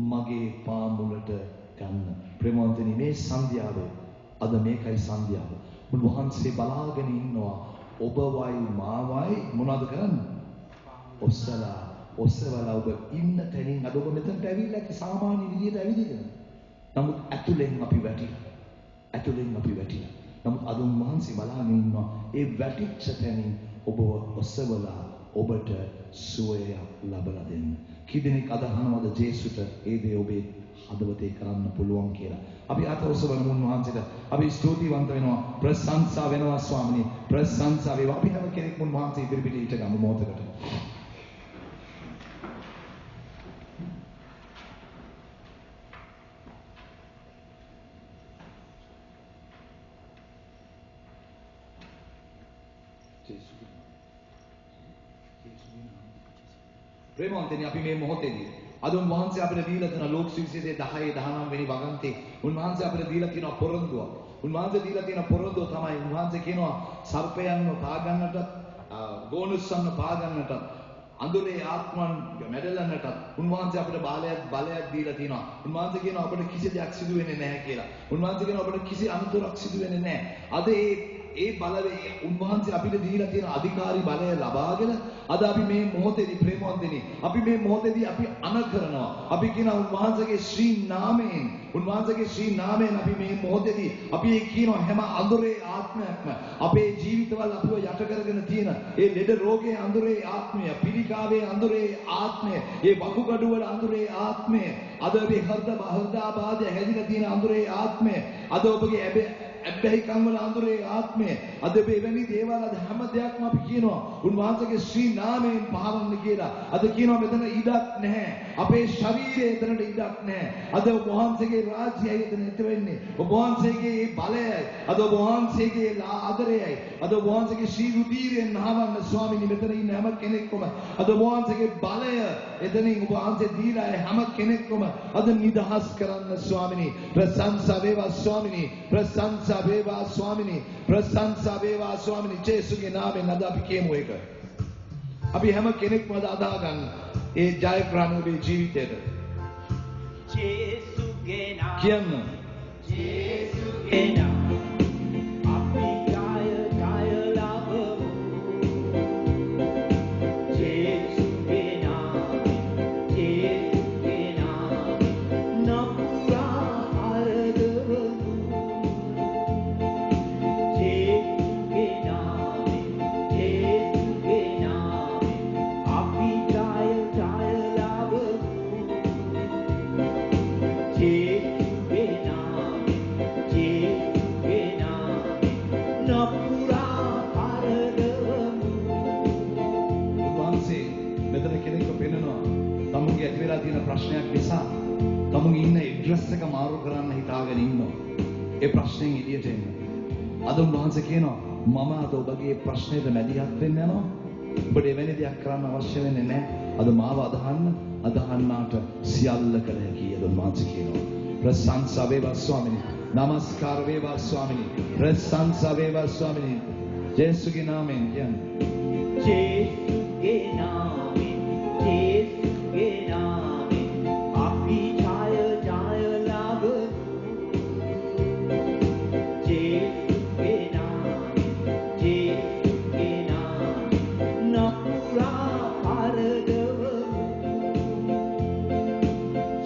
මගේ පාමුලට ගන්න. ප්‍රේමවන්තනි මේ සන්ධ්‍යාවේ අද මේකයි සන්ධ්‍යාව. උන්වහන්සේ බලාගෙන ඉන්නවා ඔබවයි මාවයි මොනවද කරන්නේ? ඔස්සවලා ඔබ ඉන්න තැනින් අද ඔබ මෙතනට ඇවිල්ලා සාමාන්‍ය විදියට ඇවිදගෙන. නමුත් ඇතුලෙන් අපි වැටිලා. නමුත් අද උන්වහන්සේ බලාගෙන ඉන්නවා ඒ වැටිච්ච තැනින් ඔබව ඔස්සවලා ඔබට සුවය ලබලා දෙන්න. කී දෙනෙක් අදහනවද ජේසුට ඒ දේ ඔබේ හදවතේ කරන්න පුළුවන් කියලා. අපි අත ඔසවන උන්වහන්සේට අපි ස්තුතිවන්ත වෙනවා. ප්‍රශංසා වෙනවා ස්වාමිනේ. ප්‍රශංසා වේවා. අපි හැම කෙනෙක්ම උන්වහන්සේ ඉදිරියට හිට ගමු මොහොතකට. ප්‍රේමවන්තනි අපි මේ මොහොතේදී අද උන්වහන්සේ අපිට දීලා තියෙන ලෝක සුවිශේෂයේ 10 19 වෙනි වගන්තේ උන්වහන්සේ අපිට දීලා තියෙන පොරොන්දුව. උන්වහන්සේ දීලා තියෙන පොරොන්දුව තමයි උන්වහන්සේ කියනවා සර්පයන්ව පාගන්නට, ගෝනුස්සන්ව පාගන්නට, අඳුරේ ආත්මයන් මැඩලන්නට උන්වහන්සේ අපිට බලයක් දීලා තියෙනවා. උන්වහන්සේ කියනවා අපිට කිසි දෙයක් සිදු වෙන්නේ නැහැ කියලා. උන්වහන්සේ කියනවා අපිට කිසි අනතුරක් සිදු වෙන්නේ නැහැ. අද ඒ බලවේ උන්වහන්සේ අපිට දීලා තියෙන අධිකාරී බලය ලබාගෙන අද අපි මේ මොහොතේදී ප්‍රේමවන්තනි අපි මේ මොහොතේදී අපි අන කරනවා. අපි කියන උන්වහන්සේගේ ශ්‍රී නාමයෙන් අපි මේ මොහොතේදී අපි කියනවා හැම අඳුරේ ආත්මයක්ම අපේ ජීවිතවල අපිව යට කරගෙන තියෙන ඒ ලෙඩ රෝගයේ අඳුරේ ආත්මය, පිළිකාවේ අඳුරේ ආත්මය, ඒ වකුගඩු වල අඳුරේ ආත්මය, අද ඔබේ හෘදාබාධය හැදිලා තියෙන අඳුරේ ආත්මය, අද ඔබගේ ඇබ්බැහිකම් වල අඳුරේ ආත්මය, අද එවැනි දේවල් අද හැම දෙයක්ම අපි කියනවා උන්වහන්සේගේ ශ්‍රී නාමයෙන් පහවන්න කියලා. අද කියනවා මෙතන ඉඩක් නැහැ. අපේ ශරීරයේ එතනට ඉඩක් නැහැ. අද ඔබ වහන්සේගේ රාජ්‍යයයි එතන ඇති වෙන්නේ. ඔබ වහන්සේගේ බලයයි, අද ඔබ වහන්සේගේ ආදරයයි, අද ඔබ වහන්සේගේ ශ්‍රී රුධිරයෙන් නහවන්න ස්වාමීනි මෙතන ඉන්න හැම කෙනෙක්ම අද ඔබ වහන්සේගේ බලය එතනින් ඔබ වහන්සේ දීලා හැම කෙනෙක්ම අද නිදහස් කරන්න ස්වාමීනි. ප්‍රශංසා වේවා ස්වාමීනි. ප්‍රශංසා වේවා ස්වාමීනි. ප්‍රශංසා වේවා ස්වාමීනි. ජේසුගේ නාමයෙන් අද අපි කියමු ඒක. අපි හැම කෙනෙක්ම අද අදා ගන්න ඒ ජයග්‍රහණ ඔබේ ජීවිතයට. ජේසුගේ නාමයෙන් කියන්න. ජේසුගේ නාමයෙන් අපි ජය ලබමු. ජේසුගේ නාමයෙන් නපුරා අරදවමු. ජේසුගේ නාමයෙන් අපි ජය ලබමු. ජේසුගේ නාමයෙන් නපුරා අරදවමු. උන්වහන්සේ මෙතන කෙනෙක්ව පෙන්නනවා. තමුන්ගේ ඇති වෙලා තියෙන ප්‍රශ්නයක් නිසා තමුන්ගේ ඉන්න ඇඩ්‍රස් එක මාරු කරන්න හිතාගෙන ඉන්නවා. ඒ ප්‍රශ්නෙන් එළියට එන්න. අද උන්වහන්සේ කියනවා මම අද ඔබගේ ප්‍රශ්නෙට මැදිහත් වෙන්න යනවා. ඔබට එවැනි දෙයක් කරන්න අවශ්‍ය වෙන්නේ නැහැ. අද මාව අදහන්නාට සියල්ල කළ හැකියි යද උන්වහන්සේ කියනවා. ප්‍රශංසා වේවා ස්වාමිනේ. නමස්කාර වේවා ස්වාමිනේ. ප්‍රශංසා වේවා ස්වාමිනේ. ජේසුගේ නාමයෙන් කියන්නේ. ජේසුගේ නාමයෙන් ජේසුගේ නාමයෙන් අපි ජය ලබමු. ජේසුගේ නාමයෙන් ජේසුගේ නාමයෙන් නපුරා පරදවමු.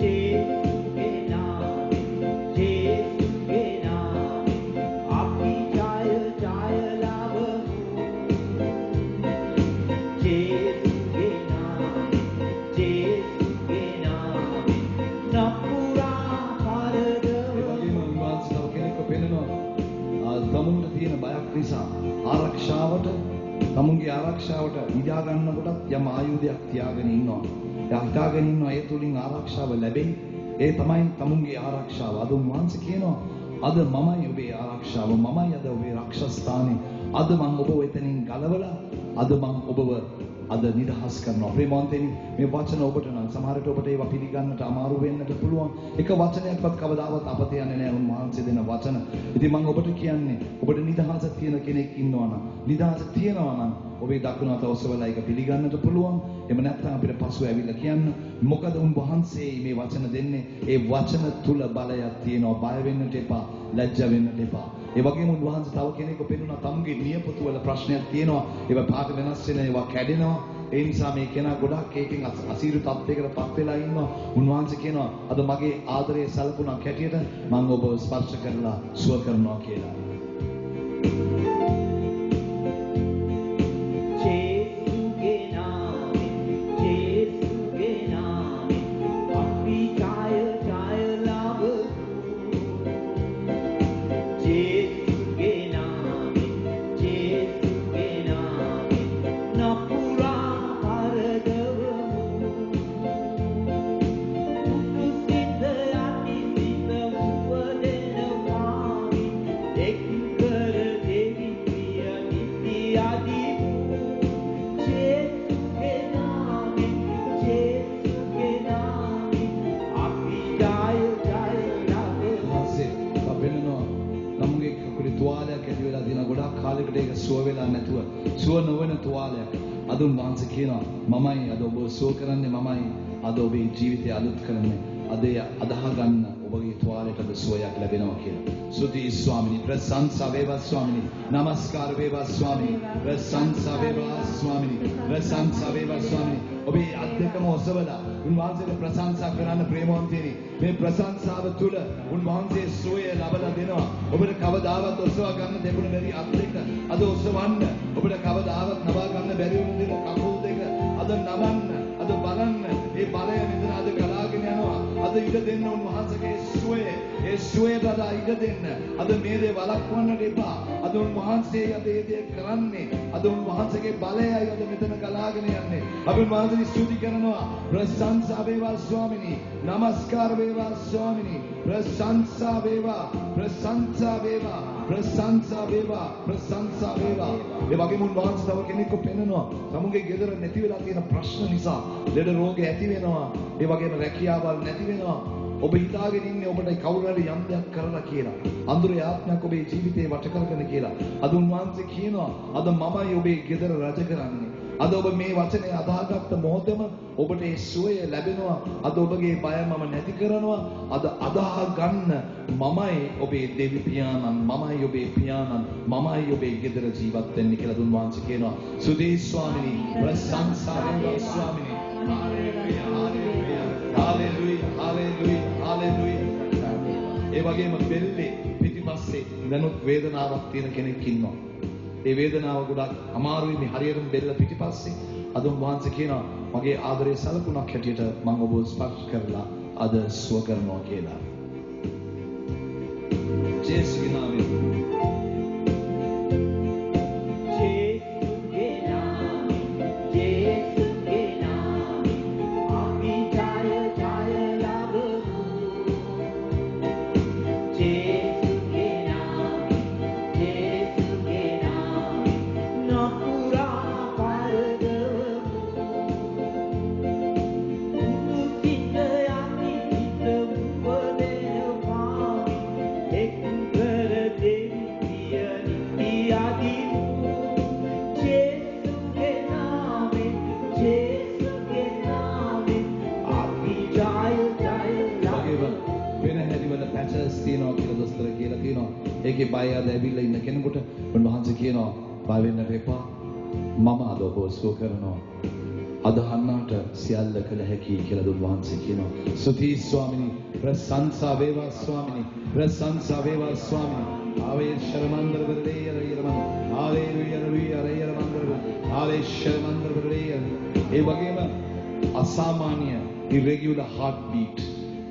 ජේසුගේ නාමයෙන් ජේසුගේ නාමයෙන් අපි ජය ලබමු. ජේසුගේ නාමයෙන් ජේසුගේ නාමයෙන් නපුරා පරදවමු. උන්වහන්සේ තව කෙනෙක්ව පෙන්නනවා. තමුන්ට තියෙන බයක් නිසා තමුන්ගේ ආරක්ෂාවට නිදා ගන්නකොටත් යම් ආයුධයක් තියාගෙන ඉන්නවා. එයා හිතාගෙන ඉන්නවා ඒ තුලින් ආරක්ෂාව ලැබෙයි. ඒ තමයි තමුන්ගේ ආරක්ෂාව. අද උන්වහන්සේ කියනවා අද මමයි ඔබේ ආරක්ෂාව. මමයි අද ඔබේ රක්ෂස්ථානේ. අද මම ඔබව එතනින් ගලවලා අද මම ඔබව අද නිදහස් කරනවා. ප්‍රේමවන්තයනි මේ වචන ඔබට නම් සමහරට ඔබට ඒවා පිළිගන්නට අමාරු වෙන්නට පුළුවන්. එක වචනයක්වත් කවදාවත් අපත යන්නේ නැහැ උන්වහන්සේ දෙන වචන. ඉතින් මම ඔබට කියන්නේ ඔබට නිදහස තියෙන කෙනෙක් ඉන්නවා නම් නිදහස තියෙනවා නම් ඔබේ දකුණු අත ඔසවලා ඒක පිළිගන්නට පුළුවන්. එහෙම නැත්නම් අපිට පසුව ඇවිල්ලා කියන්න. මොකද උන්වහන්සේ මේ වචන දෙන්නේ ඒ වචන තුල බලයක් තියෙනවා. බය වෙන්නට එපා. ලැජ්ජ වෙන්නට එපා. ඒ වගේම උන්වහන්සේ තව කෙනෙක්ව පෙන්වනවා තමුගේ නියපොතු වල ප්‍රශ්නයක් තියෙනවා. ඒවා පාට වෙනස් වෙන ඒවා කැඩෙනවා. ඒ නිසා මේ කෙනා ගොඩක් ඒකෙන් අසීරු තත්යකට පත් වෙලා ඉන්නවා. උන්වහන්සේ කියනවා අද මගේ ආදරයේ සලකුණක් හැටියට මම ඔබව ස්පර්ශ කරලා සුව කරනවා කියලා. ජේසුගේ නාමයෙන් ජේසුගේ නාමයෙන් අපි ජය ලබමු. ජේසුගේ නාමයෙන් ජේසුගේ නාමයෙන් නපුරා පරදවමු. දුසිත යටිසිත උපදෙනවාමි එක් කර දෙවි ප්‍රිය නිති අදිමු. ජේසුගේ නාමයෙන් ජේසුගේ නාමයෙන් අපි ජය ලබමු. ඊපස්සේ අපෙන්නනවා තමුගේ කකුලේ තුවාලයක් ඇති වෙලා තියෙන ගොඩක් කාලයකට ඒක සුව වෙලා නැතුව සුව නොවන තුවාලයක්. අද උන්වහන්සේ කියනවා මමයි අද ඔබව සුව කරන්නේ මමයි අද ඔබේ ජීවිතය අලුත් කරන්නේ. අද අදහ ගන්න ඔබගේ තුවාලයට අද සුවයක් ලැබෙනවා කියලා. ස්තුතියි ස්වාමිනී. ප්‍රශංසා වේවා ස්වාමිනී. නමස්කාර වේවා ස්වාමිනී. ප්‍රශංසා වේවා ස්වාමිනී. ප්‍රශංසා වේවා ස්වාමිනී. ඔබේ අත් දෙකම ඔසවලා උන්වහන්සේට ප්‍රශංසා කරන්න ප්‍රේමවන්තයනි. මේ ප්‍රශංසාව තුළ උන්වහන්සේ සුවය ලබලා දෙනවා. ඔබට කවදාවත් ඔසවා ගන්න දෙපුණ බැරි අත් දෙක අද ඔසවන්න. ඔබට කවදාවත් නවා ගන්න බැරි වුණ දෙන කකුල් දෙක අද නවන්න. අද බලන්න. මේ බලය මෙතන අද ගලාගෙන යනවා. අද ඉඩ දෙන්න උන්වහන්සේගේ සුවය. ඒ සුවයට අද ඉඩ දෙන්න. අද මේ දේ වළක්වන්නට එපා. අද උන්වහන්සේ අද මේ දේ කරන්නේ. අද උන්වහන්සේගේ බලයයි අද මෙතන ගලාගෙන යන්නේ. අපි උන්වහන්සේට ස්තුති කරනවා. ප්‍රශංසා වේවා ස්වාමිනී. නමස්කාර වේවා ස්වාමිනී. ප්‍රශංසා වේවා. ප්‍රශංසා වේවා. ප්‍රශංසා වේවා. ප්‍රශංසා වේවා. ඒ වගේම උන්වහන්සේ තව කෙනෙක්ව පෙන්නනවා. තමුගේ ගෙදර නැති වෙලා තියෙන ප්‍රශ්න නිසා ලෙඩ රෝග ඇති වෙනවා. ඒ වගේම රැකියාවල් නැති වෙනවා. ඔබ හිතාගෙන ඉන්නේ ඔබට කවුරු හරි යම් දෙයක් කරලා කියලා. අඳුරේ ආත්මයක් ඔබේ ජීවිතේ වට කරගෙන කියලා. අද උන්වහන්සේ කියනවා අද මමයි ඔබේ ගෙදර රජ කරන්නේ. අද ඔබ මේ වචනේ අදාහගත්ත මොහොතම ඔබට ඒ සුවය ලැබෙනවා. අද ඔබගේ බය මම නැති කරනවා. අද අදාහ ගන්න මමයි ඔබේ දෙවි පියාණන්, මමයි ඔබේ පියාණන්, මමයි ඔබේ ගෙදර ජීවත් වෙන්නේ කියලා උන්වහන්සේ කියනවා. සුදී ස්වාමිනී. ප්‍රශංසා වේවා ස්වාමිනී. හාලෙලූයා. හාලෙලූයා. හාලෙලූයා. හාලෙලූයා. ඒ වගේම බෙල්ලේ පිටිපස්සේ දැනුත් වේදනාවක් තියෙන කෙනෙක් ඉන්නවා. ඒ වේදනාව ගොඩක් අමාරුයි මේ හරියටම බෙල්ල පිටිපස්සේ. අද උන්වහන්සේ කියනවා මගේ ආදරයේ සලකුණක් හැටියට මම ඔබව ස්පර්ශ කරලා අද සුව කරනවා කියලා. ජේසුගේ නාමයෙන්. ජේසුගේ නාමයෙන් ජේසුගේ නාමයෙන් අපි ජය ලබමු. ජේසුගේ නාමයෙන් ජේසුගේ නාමයෙන් නපුරා පරදවමු. වෙන පැටර්ස් තියෙනවා කියලා දොස්තර කියලා තියෙනවා. ඒකේ බය අද ඇවිල්ලා ඉන්න කෙනෙකුට උන්වහන්සේ කියනවා බය වෙන්නට එපා. මම අද ඔබ සුව කරනවා. අදහන්නාට සියල්ල කළ හැකි කියලා උන්වහන්සේ කියනවා. ස්තුති ස්වාමිනී, ප්‍රශංසා වේවා ස්වාමිනී, ප්‍රශංසා වේවා ස්වාමිනී. ආවේ ශරමන්දර වරදේ යරමන්. Hallelujah hallelujah මන්දර. ආවේ ශරමන්දර වරදේ. ඒ වගේම අසාමාන්‍ය irregular heartbeat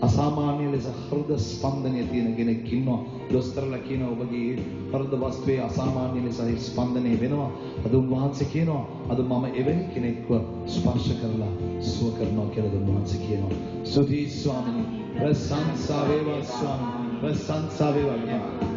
අසාමාන්‍ය ලෙස හෘද ස්පන්දනය තියෙන කෙනෙක් ඉන්නවා. දොස්තරලා කියනවා ඔබගේ හෘද වස්තුවේ අසාමාන්‍ය ලෙස ස්පන්දනය වෙනවා. අද උන්වහන්සේ කියනවා අද මම එවැනි කෙනෙක්ව ස්පර්ශ කරලා සුව කරනවා කියලා උන්වහන්සේ කියනවා. ස්තුති ස්වාමිනී, ප්‍රශංසා වේවා ස්වාමිනී, ප්‍රශංසා වේවා.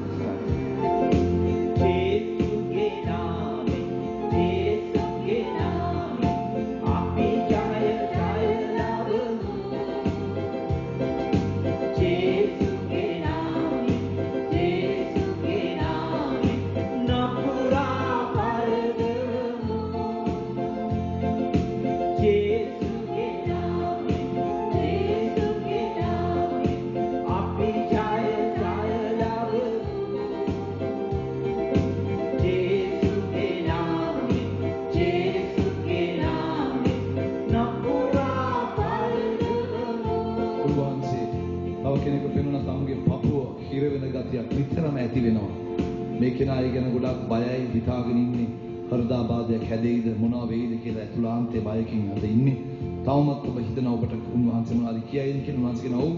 මේ කෙනා ගැන ගොඩක් බයයි, හිතාගෙන ඉන්නේ හෘදාබාධයක් හැදෙයිද මොනවා වෙයිද කියලා ඇතුළාන්තයේ බයකින් අද ඉන්නේ. තවමත් ඔබ හිතනවා ඔබට උන්වහන්සේ මොනවද කියයිද කියලා. උන්වහන්සේ කියනවා ඔව්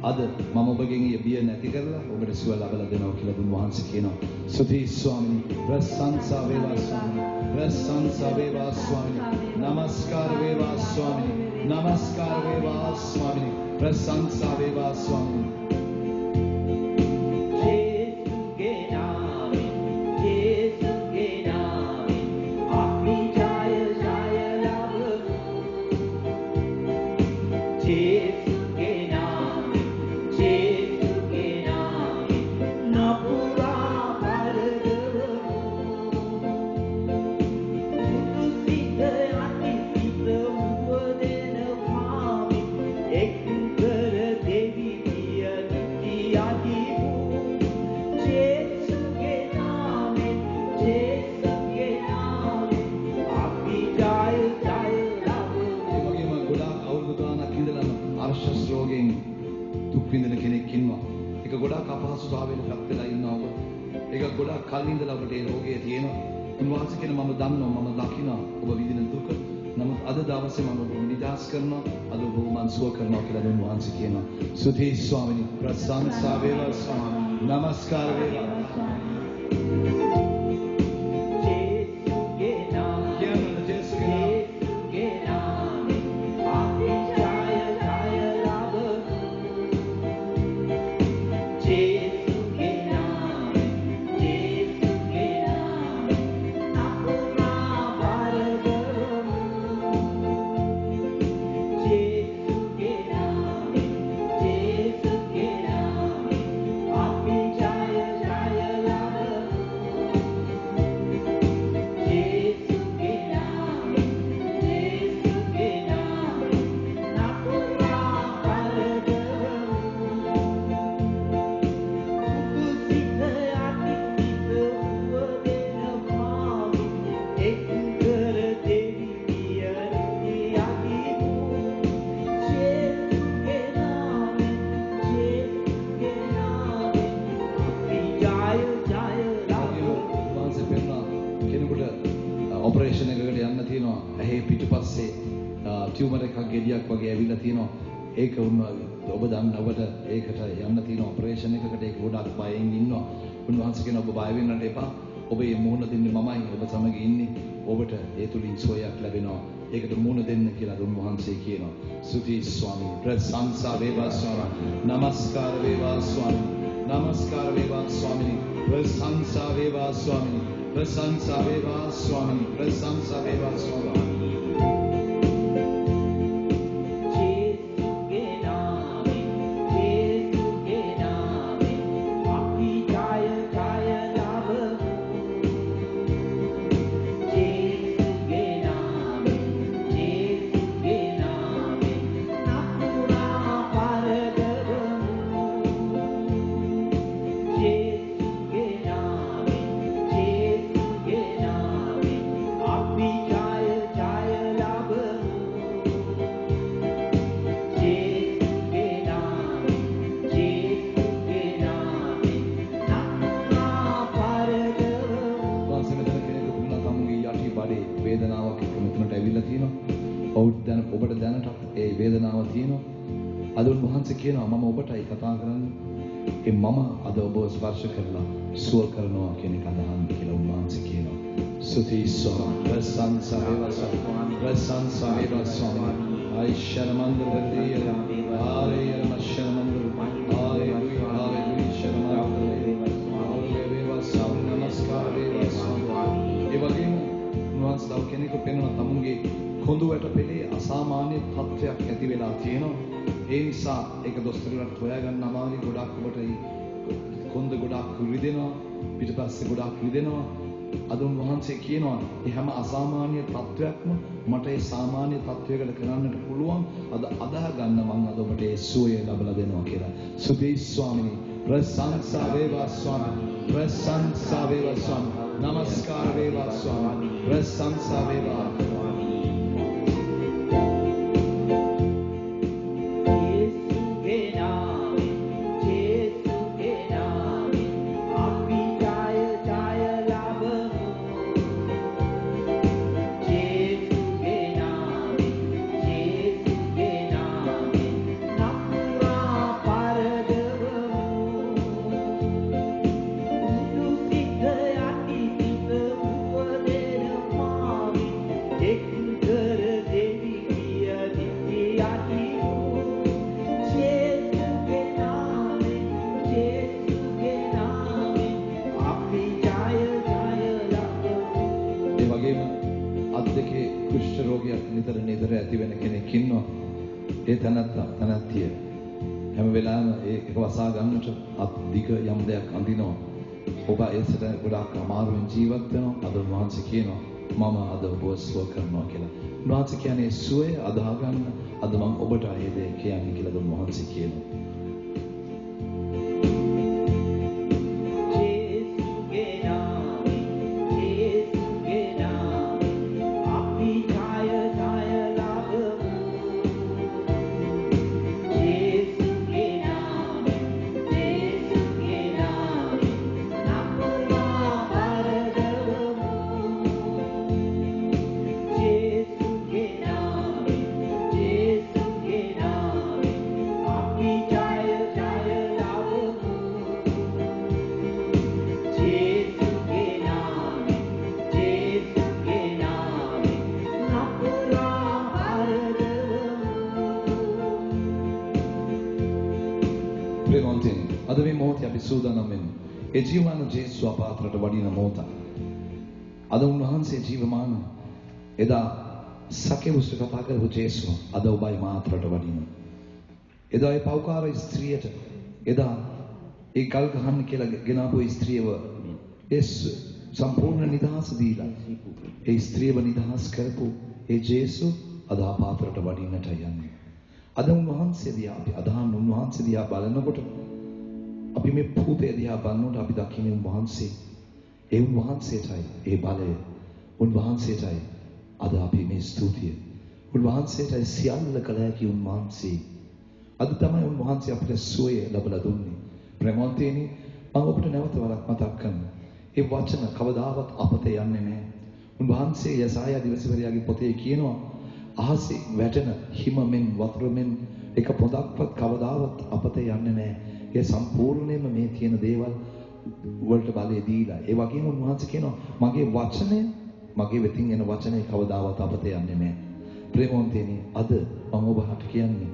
අද මම ඔබගෙන් ඊ බිය නැති කරලා ඔබට සුව ලබලා දෙනවා කියලා උන්වහන්සේ කියනවා. ස්තුති ස්වාමිනී, ප්‍රශංසා වේවා ස්වාමිනී, ප්‍රශංසා වේවා ස්වාමිනී, නමස්කාර වේවා ස්වාමිනී, නමස්කාර වේවා ස්වාමිනී, ප්‍රශංසා වේවා ස්වාමිනී. කලින් ඉඳලා ඔබට ඒ රෝගය තියෙනවා. උන්වහන්සේ කියන මම දන්නවා, මම දකිනවා ඔබ විඳින දුක. නමුත් අද දවසේ මම ඔබ නිදහස් කරනවා, අද ඔබ මන් සුව කරනවා කියලා උන්වහන්සේ කියනවා. ස්තුති ස්වාමිනී, ප්‍රශංසා වේවා ස්වාමිනී, නමස්කාර වේවා. ටියුමර් එකක් ගෙඩියක් වගේ ඇවිල්ලා තියෙනවා. ඒක ඔබ දන්නවට ඒකට යන්න තියෙන ඔපරේෂන් එකකට ඒක ගොඩක් බයෙන් ඉන්නවා. උන්වහන්සේ කියන ඔබ බය වෙන්නට එපා. ඔබ මේ මුහුණ දෙන්නේ මමයි. ඔබ සමග ඉන්නේ. ඔබට ඒ තුලින් සුවයක් ලැබෙනවා. ඒකට මුහුණ දෙන්න කියලා උන්වහන්සේ කියනවා. ස්තුති ස්වාමී, ප්‍රශංසා වේවා ස්වාමී, නමස්කාර වේවා ස්වාමී, නමස්කාර වේවා ස්වාමී, ප්‍රශංසා වේවා ස්වාමී, ප්‍රශංසා වේවා ස්වාමී, ප්‍රශංසා වේවා ස්වාමී. උන්වහන්සේ කියනවා මම ඔබටයි කතා කරන්නේ. ඒ මම අද ඔබව ස්පර්ශ කරලා සුව කරනවා කියන එක අදහන්න කියලා උන්වහන්සේ කියනවා. ස්තුතියි ස්වාමී. ප්‍රශංසා වේවා ස්වාමී. ප්‍රශංසා වේවා ස්වාමී. ආයිෂරමන්ද වන්දිය. ආලේය මෂරමන්ද. ආලේලුයා ආලේලුයා ශරමන්ද වේවා ස්වාමී. වේවා ස්වාමී. නමස්කාර වේවා ස්වාමී. ඒ වගේම උන්වහන්සේ තව කෙනෙකු පෙන්වන තමුන්ගේ කොඳු වැට පෙළේ අසාමාන්‍ය තත්ත්වයක් ඇති වෙලා තියෙනවා. ඒ නිසා ඒක දොස්තරලාට හොයාගන්න අමාරුයි. ගොඩක් ඔබට කොඳ ගොඩක් රිදෙනවා, පිටපස්සේ ගොඩක් රිදෙනවා. අද උන්වහන්සේ කියනවා මේ හැම අසාමාන්‍ය තත්ත්වයක්ම මට ඒ සාමාන්‍ය තත්ත්වයකට කරන්නට පුළුවන්. අද අදාහ ගන්න මම අද ඔබට ඒ සුවය ලබලා දෙනවා කියලා. සුදී ස්වාමිනී ප්‍රශංසා වේවා ස්වාමී. ප්‍රශංසා වේවා ස්වාමී. නමස්කාර වේවා ස්වාමී. ප්‍රශංසා වේවා තනත්තිය හැම වෙලාවෙම ඒක වසා ගන්නට අත් දිග යම් දෙයක් අඳිනවා. ඔබ ඒසට ගොඩාක් අමාරුවෙන් ජීවත් වෙනවා. අද උන්වහන්සේ කියනවා මම අද ඔබව සුව කරනවා කියලා. උන්වහන්සේ කියන්නේ සුවය අදා ගන්න අද මම ඔබට ඒ දේ කියන්නේ කියලා උන්වහන්සේ කියනවා. අද මේ මොහොතේ අපි සූදානම් වෙන්නේ. ඒ ජීවමාන ජේසුස් පාත්‍රයට වඩින මොහොත. අද උන්වහන්සේ ජීවමාන. එදා සකේවුස් කතා කරපු ජේසුස් අද ඔබයි මාත්‍රයට වඩින. එදා ඒ පෞකාර ස්ත්‍රියට එදා ඒ කල් ගහන්න කියලා ගෙනාපු ස්ත්‍රියව ඒ සම්පූර්ණ නිදහස දීලා ඒ ස්ත්‍රියව නිදහස් කරපු ඒ ජේසුස් අද පාත්‍රයට වඩින්නට යන්නේ. අද උන්වහන්සේ දිහා අපි අදහන් උන්වහන්සේ දිහා බලනකොට අපි මේ භූතය දිහා බලනකොට අපි දකින්නේ උන්වහන්සේ. ඒ උන්වහන්සේටයි ඒ බලය. උන්වහන්සේටයි අද අපි මේ ස්තුතිය. උන්වහන්සේටයි සියල්ල කළ හැකි උන්වහන්සේ. අද තමයි උන්වහන්සේ අපිට සුවය ලබලා දුන්නේ. ප්‍රේමවන්තයනි මම ඔබට නැවත වරක් මතක් කරනවා. ඒ වචන කවදාවත් අපතේ යන්නේ නැහැ. උන්වහන්සේ යසායා දිවසිවරයාගේ පොතේ කියනවා අහසේ වැටෙන හිමෙන් වතුරෙන් එක පොදක්වත් කවදාවත් අපතේ යන්නේ නැහැ. ඒ සම්පූර්ණයෙන්ම මේ තියෙන දේවල් වලට බලය දීලා. ඒ වගේම උන්වහන්සේ කියනවා මගේ වචනය මගේ වෙතින් එන වචනේ කවදාවත් අපතේ යන්නේ නැහැ. ප්‍රේමවන්තයනි අද මම ඔබට කියන්නේ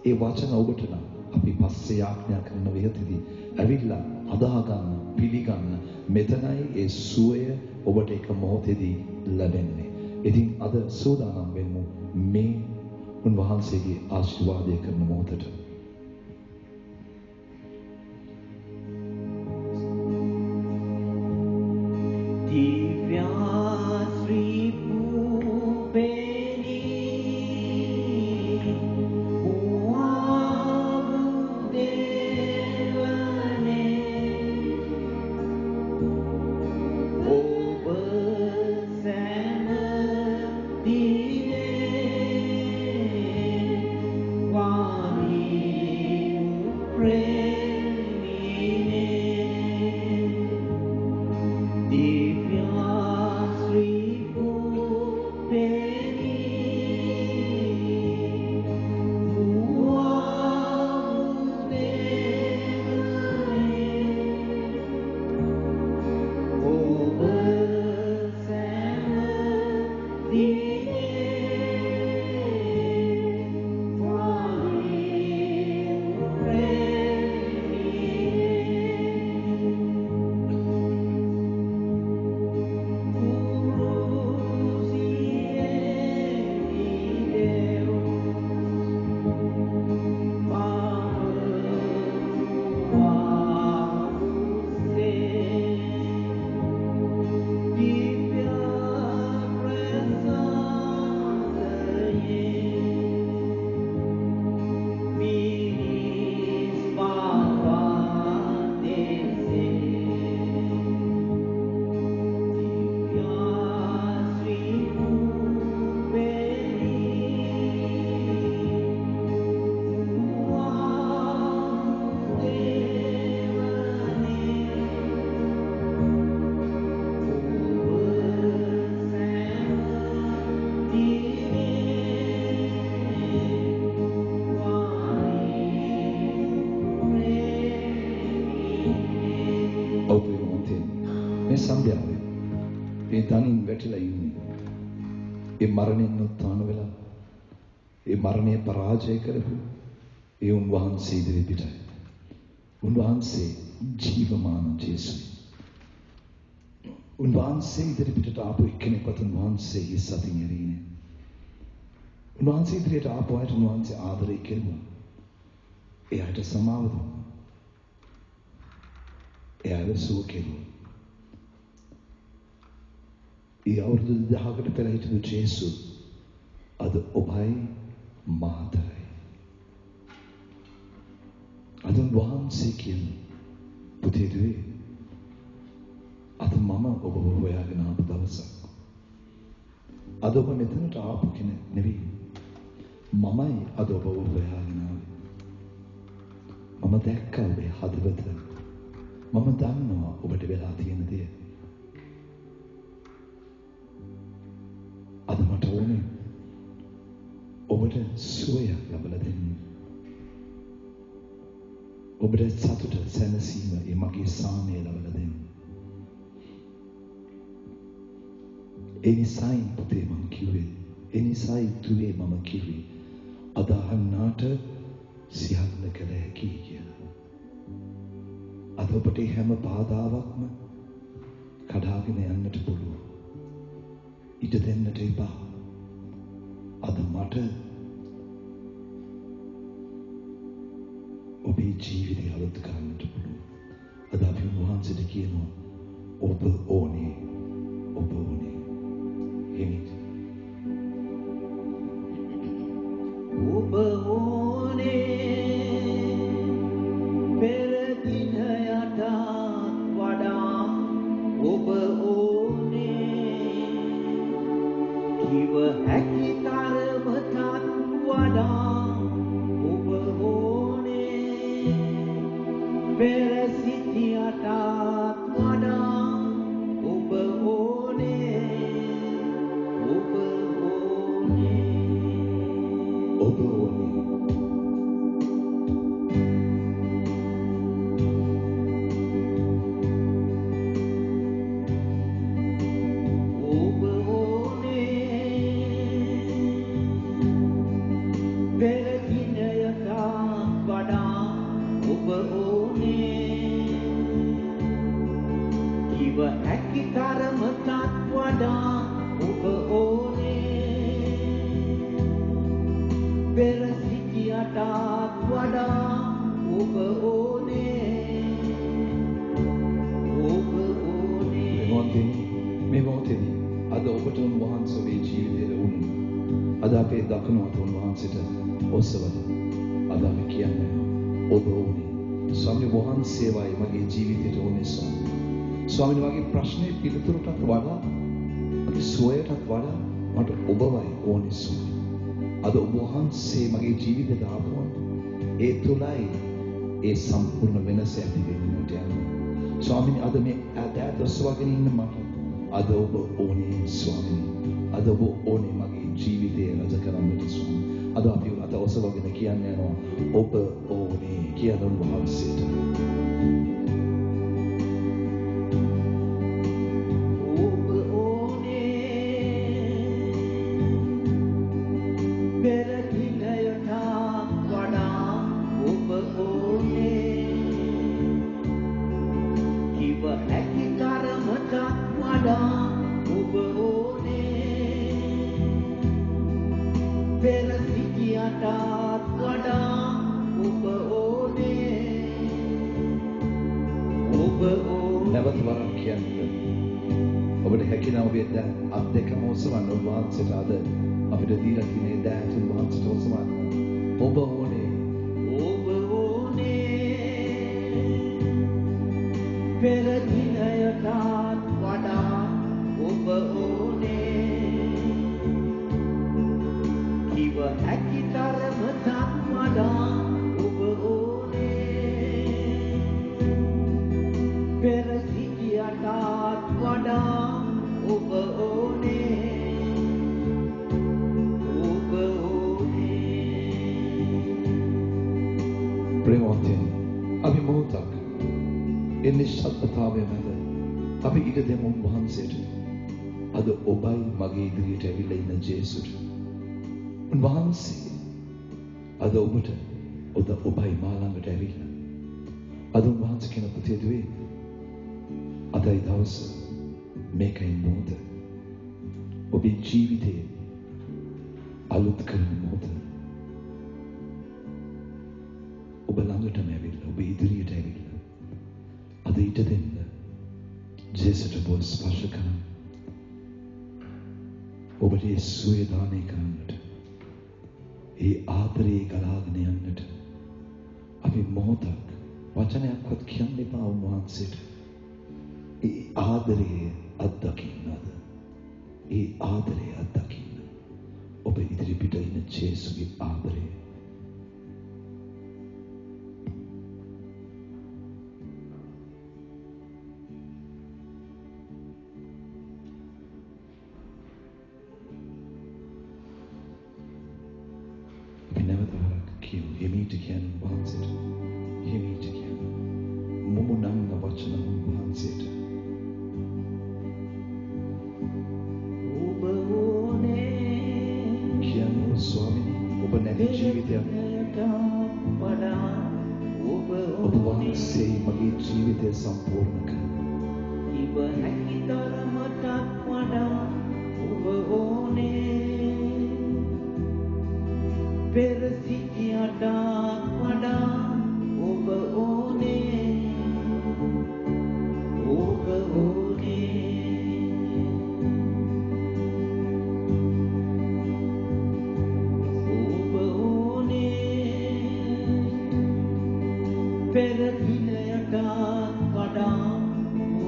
ඒ වචන ඔබට නම් අපි පස්සේ යාඥා කරන විදිහටදී ඇවිල්ලා අදාහ ගන්න පිළිගන්න මෙතනයි ඒ සුවය ඔබට එක මොහොතේදී ලැබෙන්නේ. ඉතින් අද සූදානම් වෙමු මේ උන්වහන්සේගේ ආශිර්වාදය කරන මොහොතට. සන්ධ්‍යාවේ ඒ තනින් වැටිලා ඉන්නේ. ඒ මරණයෙන් උත්ථාන වෙලා ඒ මරණය පරාජය කරපු ඒ උන්වහන්සේ ඉදිරිපිටයි. උන්වහන්සේ ජීවමාන ජේසුස්. උන්වහන්සේ ඉදිරිපිටට ආපු එක්කෙනෙක්වත් උන්වහන්සේගේ සතින් එරීනේ. උන්වහන්සේ ඉදිරියට ආපු අයට උන්වහන්සේ ආදරය කෙරුවා. එයාට සමාව දුන්නා. එයාව සුව කෙරුවා. ඒ අවුරුදු 1000කට පෙර හිටපු ජේසුස් අද ඔබයි මාතරයි. අද උන්වහන්සේ කියන්නේ පුතේ දුවේ අද මම ඔබව හොයාගෙන ආපු දවසක්. අද ඔබ මෙතනට ආපු කෙනෙක් නෙවෙයි. මමයි අද ඔබව හොයාගෙන ආවේ. මම දැක්කා ඔබේ හදවත. මම දන්නවා ඔබට වෙලා තියෙන දේ. අද මට ඕනේ ඔබට සුවයක් ලබලා දෙන්න. ඔබට සතුට සැනසීම ඒ මගේ සාමය ලබලා දෙන්න. ඒ නිසායි පුතේ මම කිව්වේ. ඒ නිසායි දුවේ මම කිව්වේ. අද අහන්නාට සියල්ල කළ හැකි කියලා. අද ඔබට හැම බාධාවක්ම කඩාගෙන යන්නට පුළුවන්. ඉඩ දෙන්නට එපා. අද මට ඔබේ ජීවිතය අලුත් කරන්නට පුළුවන්. අද අපි වහන්සේට කියනවා ඔබ ඕනේ. ඔබ ඕනේ. එනිට ඔබ ඕනේ පෙර දිනයටත් වඩා ඔබ ඕනේ කිව හැකි තරමටත් වඩා ඔබ ඕනේ පෙර සිටියටත් වඩා ඔබ ඕනේ ඔබ ඕනේ ඔබ ඕනේ. ඔබ ඕනේ පෙර දිනයටත් වඩා ඔබ ඕනේ කිව හැකි තරමටත් වඩා ඔබ ඕනේ පෙර සිටියටත් වඩා ඔබ ඕනේ ඔබ ඕනේ මේ මොහොතේදී අද ඔබට උන්වහන්සේ ඔබේ ජීවිතයට උනේ. අද අපේ දකුණු අත උන්වහන්සේට ඔසවලා අද අපි කියන්නේ ඔබ ඕනේ. ස්වාමීන් වහන්සේවයි මගේ ජීවිතයට ඕනේ ස්වාමී. ස්වාමීන් වගේ ප්‍රශ්නේ පිළිතුරටත් වඩා මගේ සුවයටත් වඩා මට ඔබවයි ඕනේ ස්වාමී. අද ඔබ වහන්සේ මගේ ජීවිතයට ආවොත් ඒ තුලයි ඒ සම්පූර්ණ වෙනස ඇති වෙන්නට යන්නේ. ස්වාමීනි අද මේ ඈත ඔසවගෙන ඉන්න මට අද ඔබ ඕනේ ස්වාමීනි. අද ඔබ ඕනේ මගේ ජීවිතය රජ කරන්නට ස්වාමී. අද අපි අත ඔසවගෙන කියන්නේ යනවා ඔබ ඕනේ කියලා උන්වහන්සේට. ඔබ ඕනේ පෙර දිනයටත් වඩා ඔබ ඕනේ කිව හැකි තරමටත් වඩා ඔබ ඕනේ පෙර සිටියටත් වඩා ඔබ ඕනේ ඔබ ඕනේ නැවත වරක් කියන්නේ ඔබට හැකියාව ඔබේ අත් දෙකම ඔසවන්න උන්වහන්සේට අද අපිට දීලා තියෙන දෑත් උන්වහන්සේට ඔසවන්න. ඔබ ඕනේ. ඔබ ඕනේ පෙර දිනයටත් වඩා ඔබ ඕනේ කිව හැකි තරමටත් වඩා ඔබ ඕනේ පෙර සිටියටත් වඩා ඔබ ඕනේ ඔබ ඕනේ ප්‍රේමවන්තයනි අපි මොහොතක් ඒ නිශ්ශබ්දතාවය මැද අපි ඊට දෙමු වහන්සේට. අද ඔබයි මගේ ඉදිරියට ඇවිල්ලා ඉන්න ජේසුස්. වහන්සේ අද ඔබට ඔබයි මා ළඟට ඇවිල්ලා. අද වහන්සේ කියන පුතේ දුවේ. අදයි දවස මේකයි මොහොත. ඔබේ ජීවිතේ අලුත් කරන මොහොත. ඔබ ළඟටම ඇවිල්ලා ඔබ ඉදිරියට ඇවිල්ලා. අද ඊට දෙන්න ජේසුට ඔබ ස්පර්ශ කරන්න. ඔබට ඒ සුවය දානය කරන්නට. ඒ ආදරේ ගලාගෙන යන්නට. අපි මොහොතක් වචනයක්වත් කියන්න එපා උන්වහන්සේට. ඒ ආදරේ අත්දකින්නද? ඒ ආදරේ අත්දකින්න. ඔබ ඉදිරි පිට ඉන්න ජේසුගේ ආදරේ. අපි නැවත වරක් කියමු. එමීට කියන වහන්සේට. එමීට කියන. මුමුණන්න වචන වහන්සේට. ඔබ නැති ජීවිතයක් ඔබ වහන්සේ මගේ ජීවිතය සම්පූර්ණ කරන. ඉව හැකි තරමටත් වඩා ඔබ ඕනේ. පෙර සිටියටත් වඩා ඔබ ඕනේ. ඔබ ඕනේ. පෙර දිනයටත් වඩා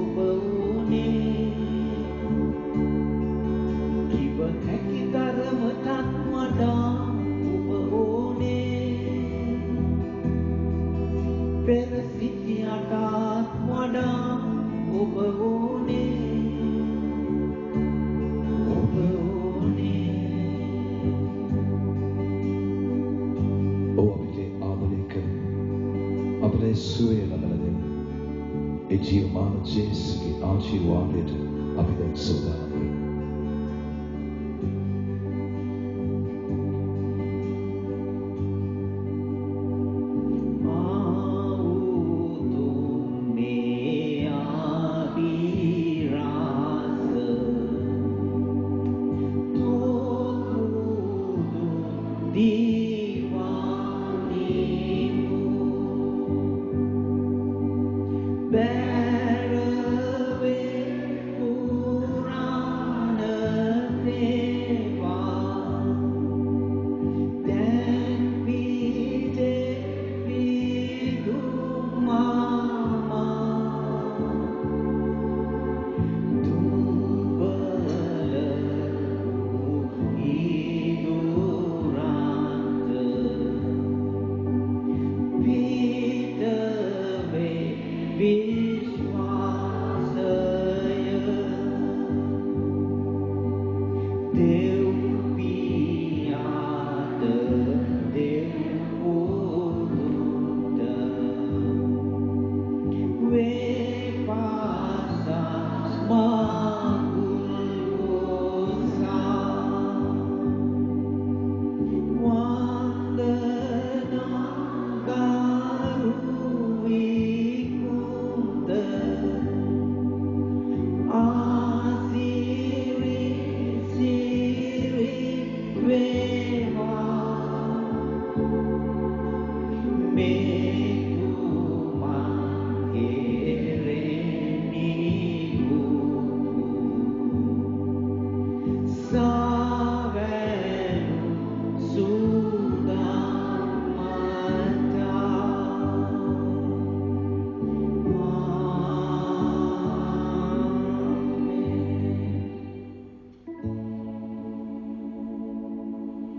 ඔබ ඕනේ. කිව හැකි තරමටත් වඩා ඔබ ඕනේ. පෙර සිටියටත් වඩා ඔබ ඕනේ. ඔබ ඕනේ. ඔබ අපිට ආදරය කරන අපේ සුවය ලබා දෙන්න. ඒ ජීවමාන ජේසුගේ ආශිර්වාදයට අපි දැන් සෝදානම් වෙමු.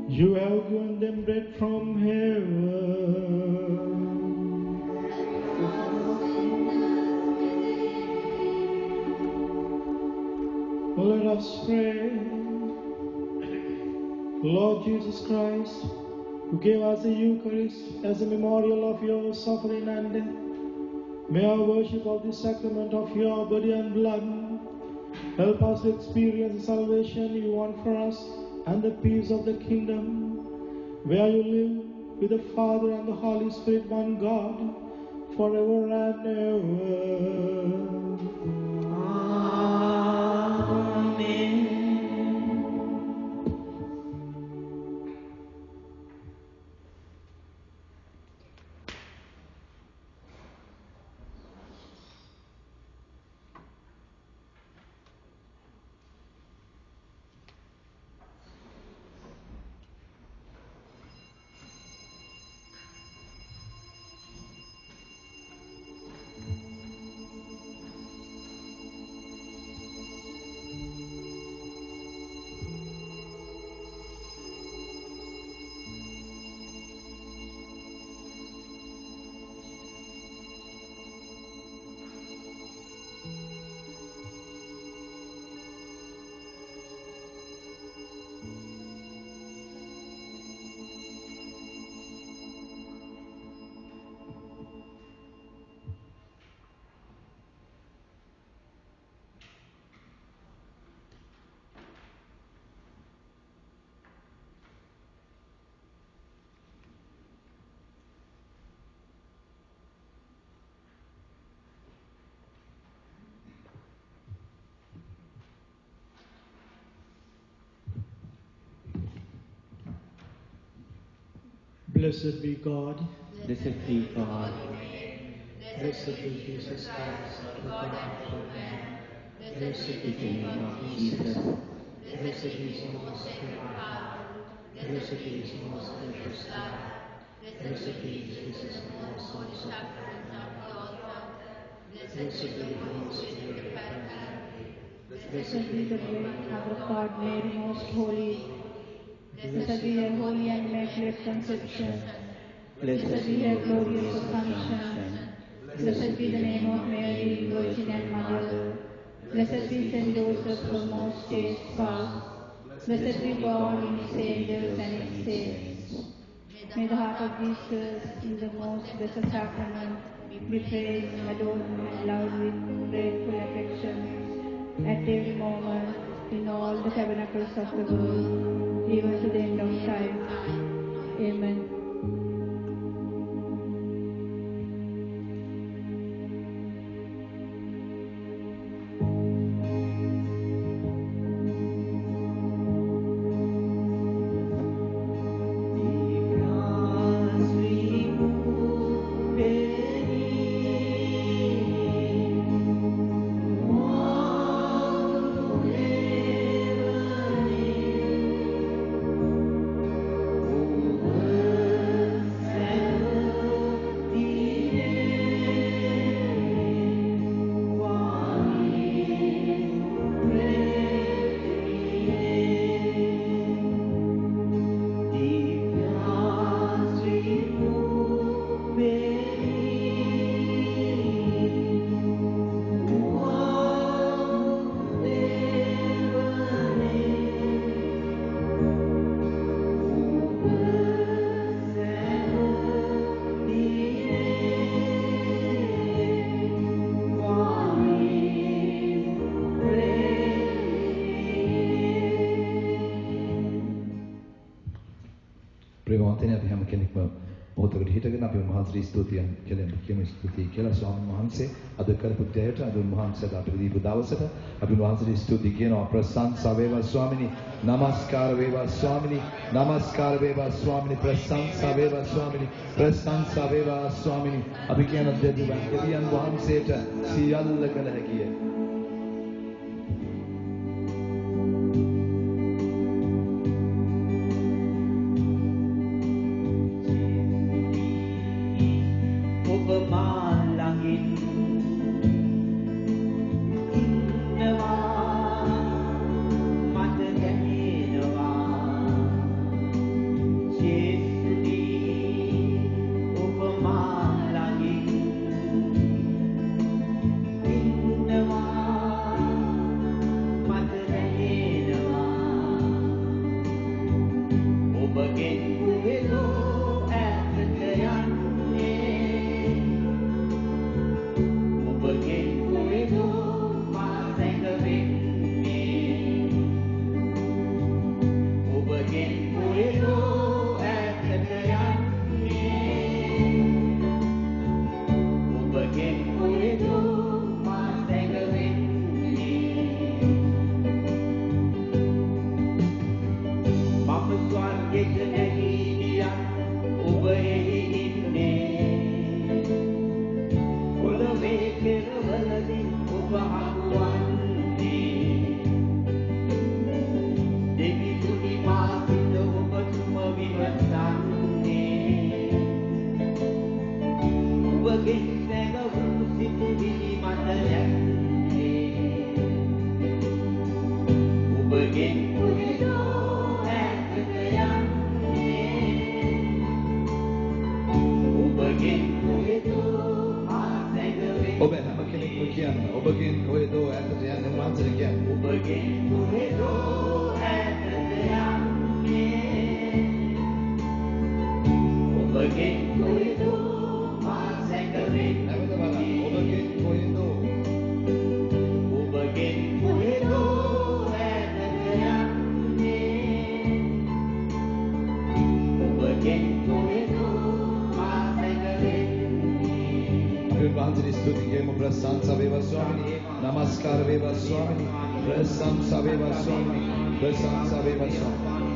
You have given them bread from heaven. Let us pray. Lord Jesus Christ, who gave us the Eucharist as a memorial of your suffering and death, May our worship of the sacrament of your body and blood help us to experience the salvation you want for us and the peace of the kingdom, where you live with the Father and the Holy Spirit, one God, forever and ever. Amen. Blessed be God. Blessed be God. Blessed be Jesus Christ, the God of man. Blessed In be the name of Jesus. Blessed is the most sacred heart. Blessed is the most precious blood. Blessed be Jesus, the most holy sacrament of the altar. Blessed be the most sacred Eucharist. Blessed be the great Mother of God, Mary, most holy. Blessed be her holy and immaculate conception. Blessed be her glorious assumption. Blessed be the name of Mary, Virgin and Mother. Blessed be Saint Joseph, the most chaste spouse. Blessed be God in His angels and His saints. May the heart of Jesus, in the most blessed sacrament, be praised, adored, and loved with grateful affection at every moment in all the tabernacles of the world, even to the end of time. Amen. ප්‍රේමවන්තයනි අපි හැම කෙනෙක්ම මොහොතකට හිටගෙන අපි උන්වහන්සේට ස්තුතිය කියමු ස්තුතියි කියලා ස්වාමීන් වහන්සේ අද කරපු දෙයට අද උන්වහන්සේට අපිට දීපු දවසට අපි උන්වහන්සේට ස්තුති කියනවා ප්‍රශංසා වේවා ස්වාමිනී නමස්කාර වේවා ස්වාමිනී නමස්කාර වේවා ස්වාමිනී ප්‍රශංසා වේවා ස්වාමිනී ප්‍රශංසා වේවා ස්වාමිනී අපි කියන දෙවියන් වහන්සේට සියල්ල කළ හැකියි Never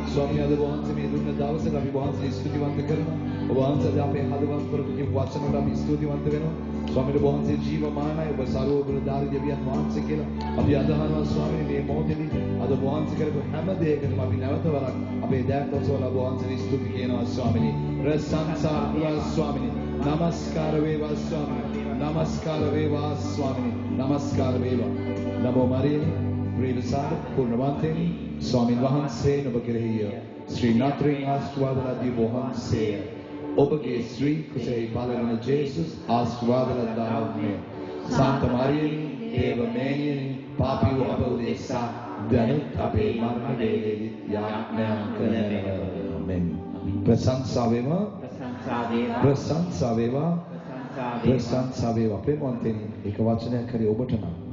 Swami ada වහන්සේ මේ දුන්න දවසට අපි වහන්සේ ස්තුතිවන්ත කරනවා. ඔබ වහන්සේට අපේ හදවත් කරපු වචන වලට අපි ස්තුතිවන්ත වෙනවා. ස්වාමීන් වහන්සේ ජීවමානයි ඔබ සර්ව බලධාරී දෙවියන් වහන්සේ කියලා. අපි අදහනවා ස්වාමීන් මේ මොහොතේදී අද වහන්සේ කරපු හැම දෙයකටම අපි නැවත වරක් අපේ දෑකොසවල වහන්සේ ස්තුති කියනවා ස්වාමීනි. ප්‍රශංසා කරනවා ස්වාමීනි. නමස්කාර වේවා ස්වාමීනි. නමස්කාර වේවා ස්වාමීනි. නමස්කාර වේවා. නමෝ මරියනි ප්‍රේමසාර පුර්ණවන්තේනි ස්වාමීන් වහන්සේ ඔබ කෙරෙහි ශ්‍රී නත්රින් ආශිර්වාද ලදී වහන්සේ ඔබගේ ශ්‍රී කුසලයේ පාලන ජේසුස් ආශිර්වාද ලදාන්නේ සාන්ත මාරියනි දේව මේනියනි පාපී අප උදෙසා දැනුත් අපේ මරණ වේලෙහි යාඥා කරනවා. ආමෙන්. ප්‍රශංසා වේවා ප්‍රශංසා වේවා ප්‍රශංසා වේවා. ප්‍රේමවන්තනි එක වචනයක් හරි ඔබට නම්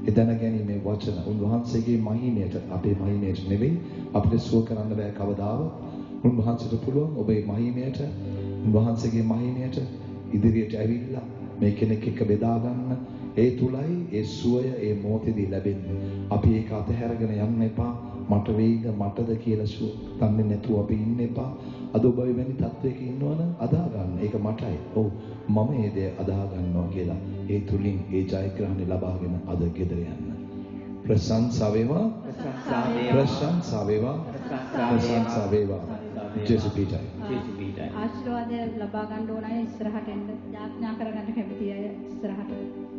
එදැන ගැනීමේ වචන උන්වහන්සේගේ මහිමයට අපේ මහිමයට නෙවෙයි අපිට සුව කරන්න බෑ කවදාවත්. උන්වහන්සේට පුළුවන් ඔබේ මහිමයට උන්වහන්සේගේ මහිමයට ඉදිරියට ඇවිල්ලා මේ කෙනෙක් එක්ක බෙදා ගන්න. ඒ තුලයි ඒ සුවය ඒ මොහොතේදී ලැබෙන්නේ. අපි ඒක අතහැරගෙන යන්න එපා. මට වෙයිද මටද කියලා සුව ගන්න නැතුව අපි ඉන්න එපා. අද ඔබ වෙනි තත්වයක ඉන්නවනම් අදා ගන්න. ඒක මටයි. ඔව් මම මේ දේ අදා ගන්නවා කියලා. ඒ තුලින් ඒ ජයග්‍රහණය ලබාගෙන අද ගෙදර යන්න. ප්‍රශංසා වේවා. ප්‍රශංසා වේවා. ප්‍රශංසා වේවා. ජේසු පීඨයි. ආශිර්වාදය ලබා ගන්න ඕන අය ඉස්සරහට එන්න. යාඥා කරගන්න කැමති අය ඉස්සරහට.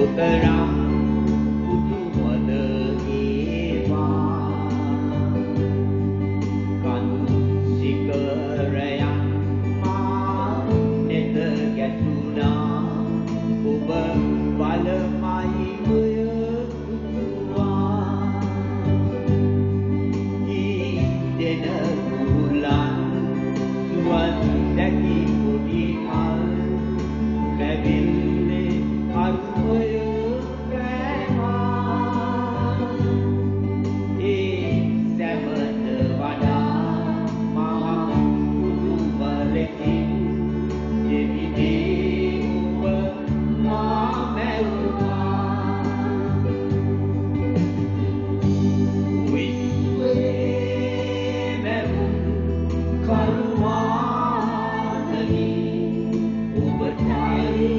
කොතරම් පුදුමද ඒවා කඳු සිකරයන් මා නෙත ගැටුණා ඔබ බලමයි ඔය පුතුවා දෙන කුලන් සුවන් දැකි පොඩි මල් බැවිල්ලේ අරුමය ප්‍රේමා ඒ සැමට වඩා මහා කුදුමලකින් එවිදී ඔබ මා මැවුවා විශ්වයේ මැවුම් කරුවාදනි ඔබටයි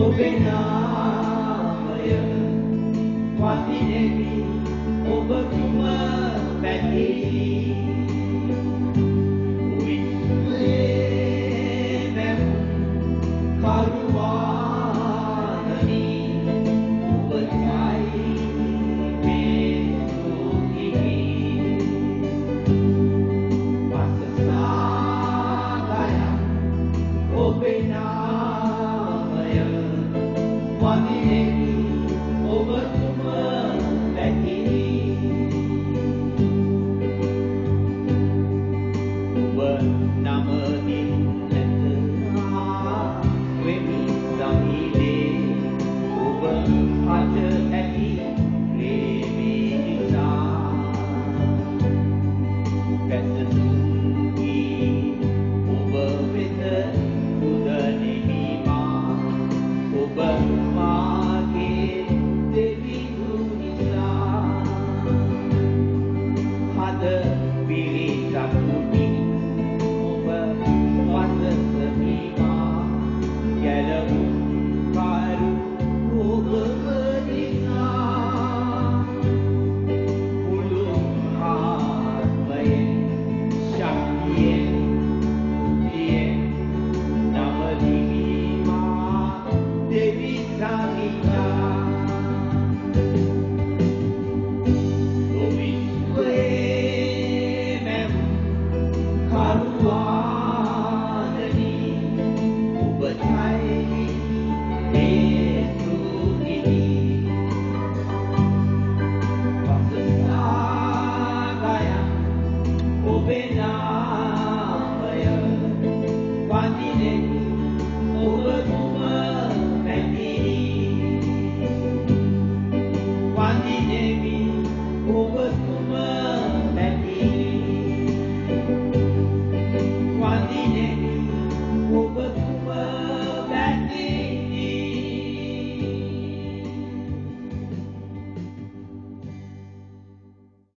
ඔබනාමය වදිනෙමි ඔබතුම පැති විශ්වයේ